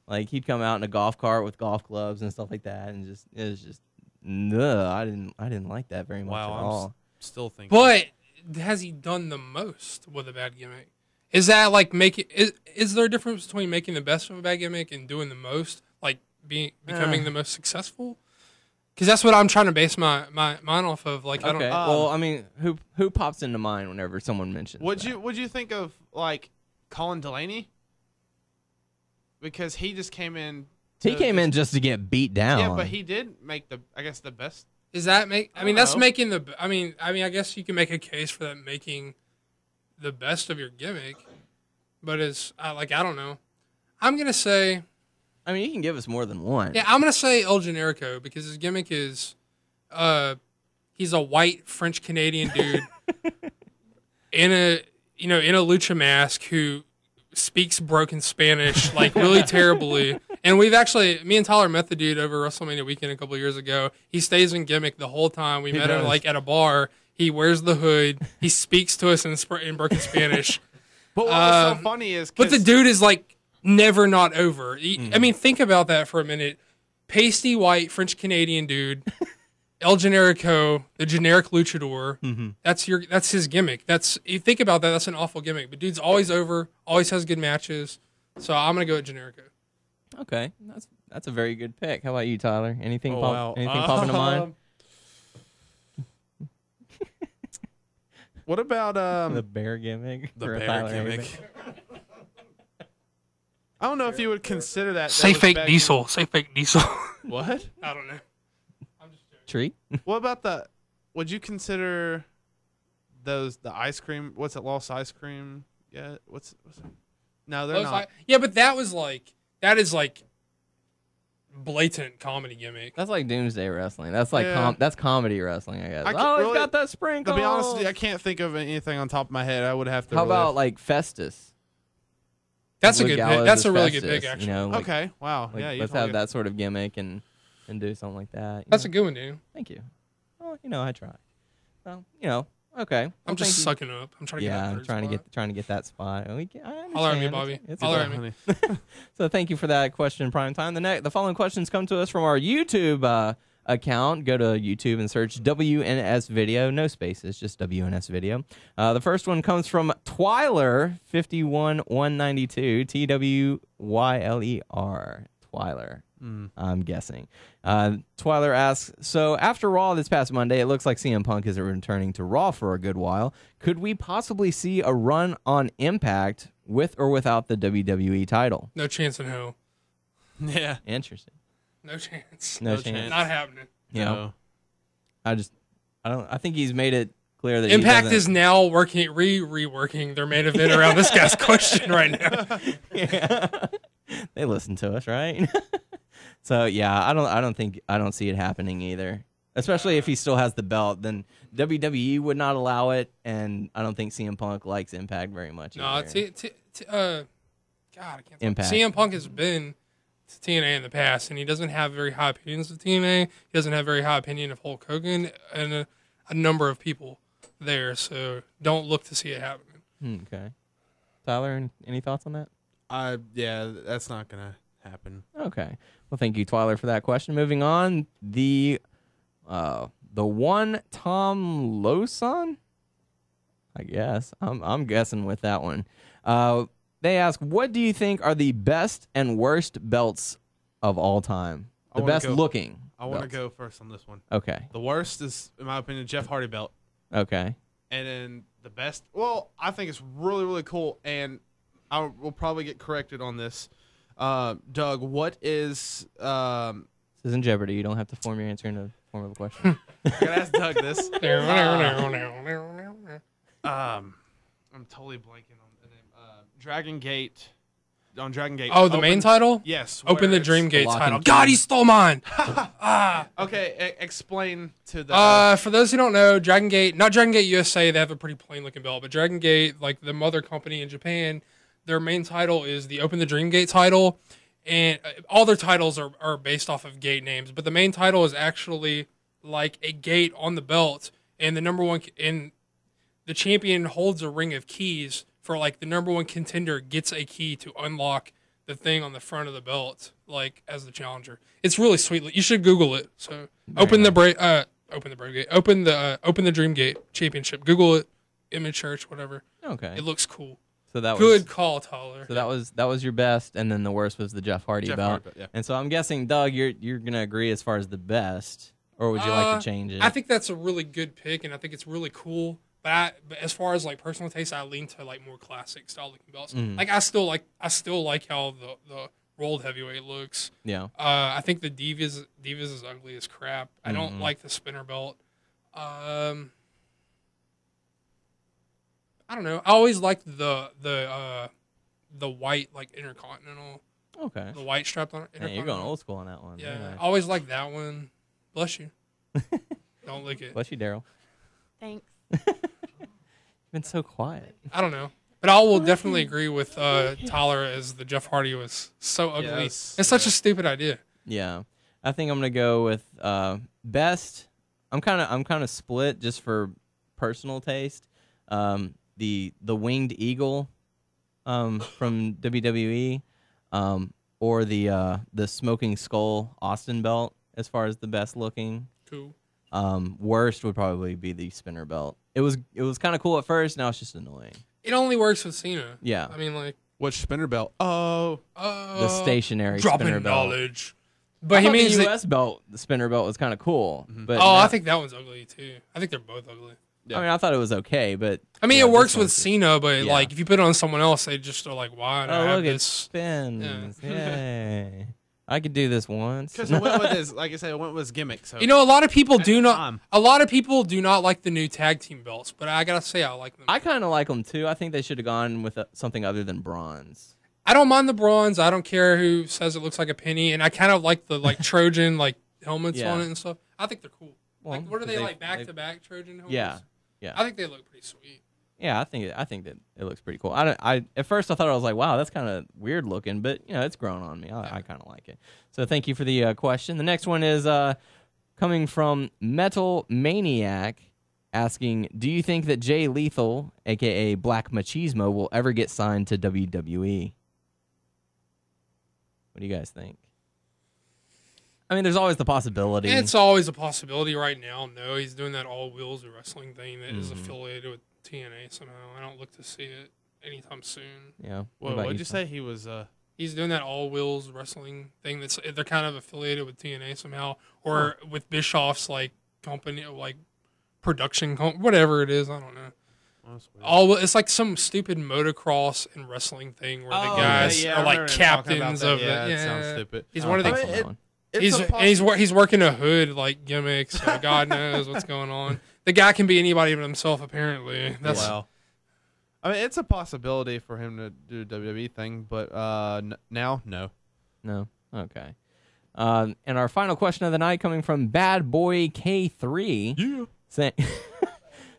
Like he'd come out in a golf cart with golf clubs and stuff like that, and it was just no. I didn't like that very much Wow, at I'm all. still thinking. But has he done the most with a bad gimmick? Is that like is there a difference between making the best of a bad gimmick and doing the most, like becoming the most successful? Because that's what I'm trying to base my mine off of. Like, I don't. Okay. Well, I mean, who pops into mind whenever someone mentions? Would that? you think of like Colin Delaney? Because he just came in. He came in just to get beat down. Yeah, but he did make the best. Is that make? I mean, don't that's know. making the. I mean, I guess you can make a case for that making the best of your gimmick, but it's I don't know. I'm gonna say. I mean, you can give us more than one. Yeah, I'm gonna say El Generico because his gimmick is, he's a white French Canadian dude in a lucha mask who speaks broken Spanish like really terribly. And we've actually, me and Tyler met the dude over WrestleMania weekend a couple of years ago. He stays in gimmick the whole time. We met him like at a bar. He wears the hood. He speaks to us in broken Spanish. But what was so funny is, But the dude is like never not over. I mean, think about that for a minute. Pasty white French Canadian dude, El Generico, the generic luchador. That's his gimmick. You think about that. That's an awful gimmick. But dude's always over. Always has good matches. So I'm gonna go with Generico. Okay, that's a very good pick. How about you, Tyler? Anything wow. anything pop into mind? What about The bear gimmick. the Or a bear Tyler gimmick? I don't know if you would consider that. Say was fake bad diesel. Say fake diesel. gimmick. What? I don't know. Tree. What about the? Would you consider the ice cream? What's it? Lost ice cream? Yeah. What's it? No, they're not. Yeah, but that is like blatant comedy gimmick. That's like Doomsday Wrestling. That's like Yeah. that's comedy wrestling, I guess. I Oh, can't he's really- got that sprinkle. To be honest, with you, I can't think of anything on top of my head. I would have to. How really- about like Festus? That's a Luke good pick. Gallows That's as a really good Festus, pick, actually. You know, like, Okay. Wow. like, yeah. You let's told have me. that sort of gimmick and do something like that. That's a good one, dude. Thank you. Well, I try. Well, okay. Well, I'm just thank you. sucking up. I'm trying to get Yeah, that I'm third trying spot. to get that spot. I Holler at me, understand. Bobby. It's Holler okay. at me. So thank you for that question, Prime Time. The following questions come to us from our YouTube account. Go to YouTube and search WNS Video. No spaces, just WNS Video. The first one comes from Twyler 51192. TWYLER. Twyler. I'm guessing. Twyler asks, so after Raw this past Monday, it looks like CM Punk is returning to Raw for a good while. Could we possibly see a run on Impact with or without the WWE title? No chance in hell. Yeah. Interesting. No chance. No No chance. chance. Not happening. Yeah. I think he's made it clear that Impact he is now working reworking their main event around this guy's question right now. Yeah. They listen to us, right? So yeah, I don't see it happening either. Especially if he still has the belt, then WWE would not allow it, and I don't think CM Punk likes Impact very much. No, either. God, I can't. Impact. CM Punk has been to TNA in the past, and he doesn't have very high opinions of TNA. He doesn't have very high opinion of Hulk Hogan and a number of people there. So don't look to see it happening. Okay. Tyler, any thoughts on that? Yeah, that's not gonna happen. Okay. Well, thank you, Twyler, for that question. Moving on, the one Tom Lawson, I guess. I'm guessing with that one. They ask, what do you think are the best and worst belts of all time? The best looking. I want to belts. go first on this one. Okay. The worst is, in my opinion, Jeff Hardy belt. Okay. And then the best, well, I think it's really, really cool, and I will probably get corrected on this. Doug, what is... This isn't Jeopardy. You don't have to form your answer in the form of a question. I gotta ask Doug this. I'm totally blanking on the name. Dragon Gate. On Dragon Gate. Oh, the main title? Yes. Open where the Dream it's- Gate Lock title. and God, key. he stole mine. Okay, explain to the... For those who don't know, Dragon Gate, not Dragon Gate USA, they have a pretty plain looking belt, but Dragon Gate, like the mother company in Japan, their main title is the Open the Dream Gate title, and all their titles are based off of gate names, but the main title is actually like a gate on the belt, and the number one, and the champion holds a ring of keys for like the number one contender gets a key to unlock the thing on the front of the belt, like as the challenger. It's really sweet. You should Google it. So open the Dream Gate Championship. Google it. Image search, whatever. Okay. It looks cool. So that Good was call, Tyler. so that was your best, and then the worst was the Jeff Hardy Jeff belt. Hardy belt, yeah. And so I'm guessing, Doug, you're gonna agree as far as the best, or would you like to change it? I think that's a really good pick, and I think it's really cool. But as far as like personal taste, I lean to like more classic style looking belts. Like I still like how the rolled heavyweight looks. Yeah. I think the Divas is ugly as crap. I don't like the spinner belt. I don't know. I always liked the white like Intercontinental, Okay. the white strapped on Man, Intercontinental. you're going old school on that one. Yeah, Very nice. I always liked that one. Bless you. Don't lick it. Bless you, Daryl. Thanks. You've been so quiet. I don't know. But I will definitely agree with Tyler as the Jeff Hardy was so ugly. Yes, It's such a stupid idea. Yeah. I think I'm gonna go with best. I'm kind of split just for personal taste. The winged eagle from WWE, or the smoking skull Austin belt as far as the best looking. Cool. Worst would probably be the spinner belt. It was kind of cool at first. Now it's just annoying. It only works with Cena. Yeah. I mean, like, Which spinner belt? Oh. The stationary dropping spinner belt. knowledge. I But he thought means the that, U.S. belt, the spinner belt, was kind of cool. But oh, I not- think that one's ugly too. I think they're both ugly. Yeah. I mean, I thought it was okay, but I mean, yeah, it works this with one's just- Cena, but yeah. like if you put it on someone else, they just are like, "Why?" do I Oh, have look, it this? spins! Yay! I could do this once. Because it went with his, like I said, it went with his gimmick. So You know, a lot of people do the not. time. A lot of people do not like the new tag team belts, but I gotta say, I like them. I kind of like them too. I think they should have gone with something other than bronze. I don't mind the bronze. I don't care who says it looks like a penny, and I kind of like the like Trojan like helmets Yeah. on it and stuff. I think they're cool. Well, Like, what are they they- like back to back Trojan helmets? Yeah, I think they look pretty sweet. yeah. I think that it looks pretty cool. I at first I thought I was like, wow, that's kind of weird looking, but it's grown on me. I kind of like it. So thank you for the question. The next one is coming from Metal Maniac. asking, do you think that Jay Lethal, a.k.a. Black Machismo, will ever get signed to WWE? What do you guys think? I mean, there's always the possibility. It's always a possibility right now. No, he's doing that All Wheels Wrestling thing that is affiliated with TNA somehow. I don't look to see it anytime soon. Yeah. What did you say? He was. He's doing that All Wheels Wrestling thing. They're kind of affiliated with TNA somehow, or with Bischoff's like company, like production, whatever it is. I don't know. It's like some stupid motocross and wrestling thing where the guys are like captains of it. Yeah, it sounds stupid. He's one of the. He's working a hood like gimmick, so God knows what's going on. The guy can be anybody but himself, apparently. Wow. I mean, it's a possibility for him to do a WWE thing, but now, no. No? Okay. And our final question of the night coming from Bad Boy K3. Yeah.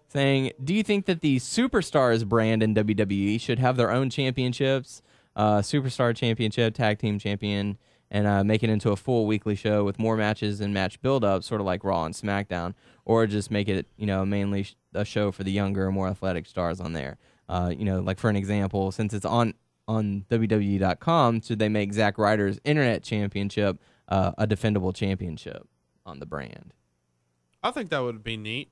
Saying, do you think that the Superstars brand in WWE should have their own championships, Superstar Championship, Tag Team Champion, and make it into a full weekly show with more matches and match build-up, sort of like Raw and SmackDown, or just make it, mainly a show for the younger, more athletic stars on there? Like for an example, since it's on WWE.com, should they make Zack Ryder's Internet Championship a defendable championship on the brand? I think that would be neat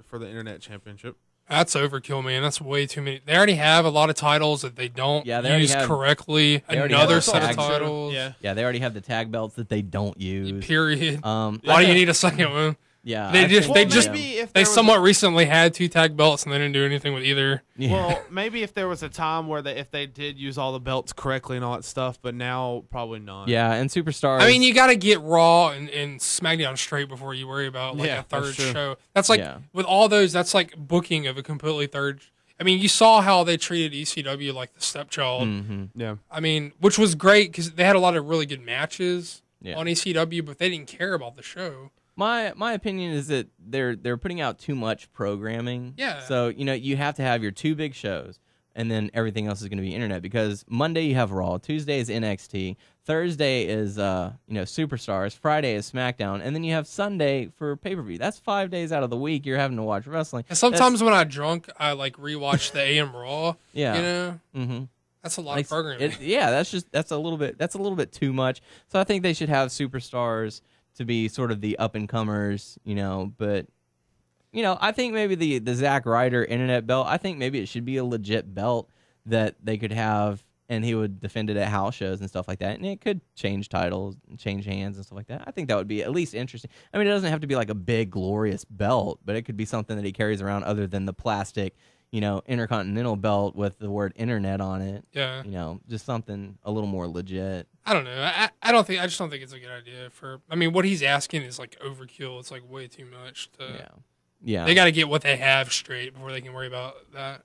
for the Internet Championship. That's overkill, man. That's way too many. They already have a lot of titles that they don't use correctly. Another set of titles. Yeah, they already have the tag belts that they don't use. Period. Why do you need a second one? Yeah, they somewhat recently had 2 tag belts and they didn't do anything with either. Yeah. Well, maybe if there was a time where if they did use all the belts correctly and all that stuff, but now probably not. Yeah, and Superstars. I mean, you got to get Raw and SmackDown straight before you worry about a third show. That's like with all those. That's like booking of a completely third. I mean, you saw how they treated ECW like the stepchild. Mm-hmm. Yeah, I mean, which was great because they had a lot of really good matches on ECW, but they didn't care about the show. My opinion is that they're putting out too much programming. Yeah. So, you have to have your 2 big shows, and then everything else is going to be internet, because Monday you have Raw, Tuesday is NXT, Thursday is Superstars, Friday is SmackDown, and then you have Sunday for pay-per-view. That's 5 days out of the week you're having to watch wrestling. And sometimes when I'm drunk, I like rewatch the AM Raw. Yeah. Mm-hmm. That's a lot of programming. That's a little bit too much. So I think they should have Superstars to be sort of the up-and-comers, but, I think maybe the Zack Ryder Internet belt, I think maybe it should be a legit belt that they could have, and he would defend it at house shows and stuff like that, and it could change titles, and change hands and stuff like that. I think that would be at least interesting. I mean, it doesn't have to be like a big, glorious belt, but it could be something that he carries around other than the plastic, Intercontinental belt with the word Internet on it. Yeah. Just something a little more legit. I don't know. I just don't think it's a good idea what he's asking is like overkill. It's like way too much Yeah. They got to get what they have straight before they can worry about that.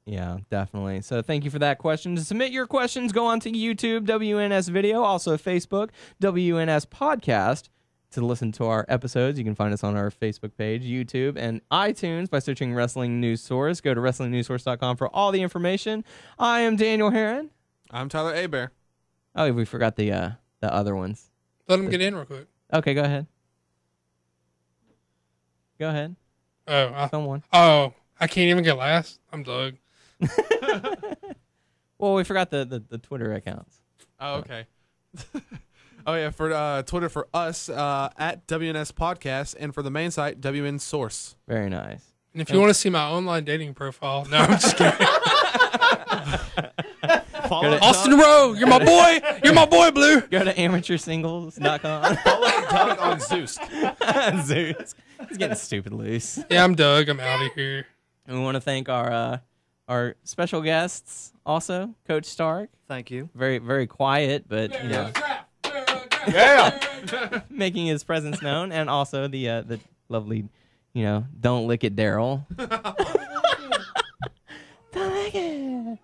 Yeah, definitely. So thank you for that question. To submit your questions, go on to YouTube, WNS Video, also Facebook, WNS Podcast. To listen to our episodes, you can find us on our Facebook page, YouTube, and iTunes by searching Wrestling News Source. Go to WrestlingNewsSource.com for all the information. I am Daniel Herron. I'm Tyler Abear. Oh, we forgot the other ones. Let him get in real quick. Okay, go ahead. Go ahead. Someone. I can't even get last. I'm Doug. Well, we forgot the Twitter accounts. Oh, okay. Oh, yeah, for Twitter for us, at WNS Podcast, and for the main site, WN Source. Very nice. And if you want to see my online dating profile, no, I'm just kidding. Austin Rowe, you're my boy. You're my boy, Blue. Go to AmateurSingles.com. Follow Doug on Zeus. Zeus. He's getting stupid loose. Yeah, I'm Doug. I'm out of here. And we want to thank our special guests also, Coach Stark. Thank you. Very, very quiet, but Yeah. making his presence known, and also the lovely, don't lick it, Daryl. Don't lick it.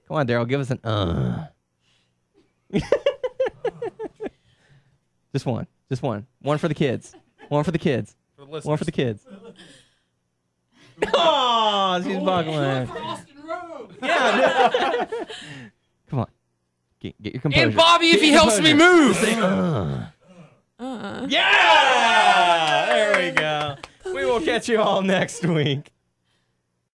Come on, Daryl, give us an Just one. One for the kids. One for the kids. One for the kids. Oh, she's buckling. Yeah. Come on. Get your composure. And Bobby, if he helps me move. Yeah! There we go. We will catch you all next week.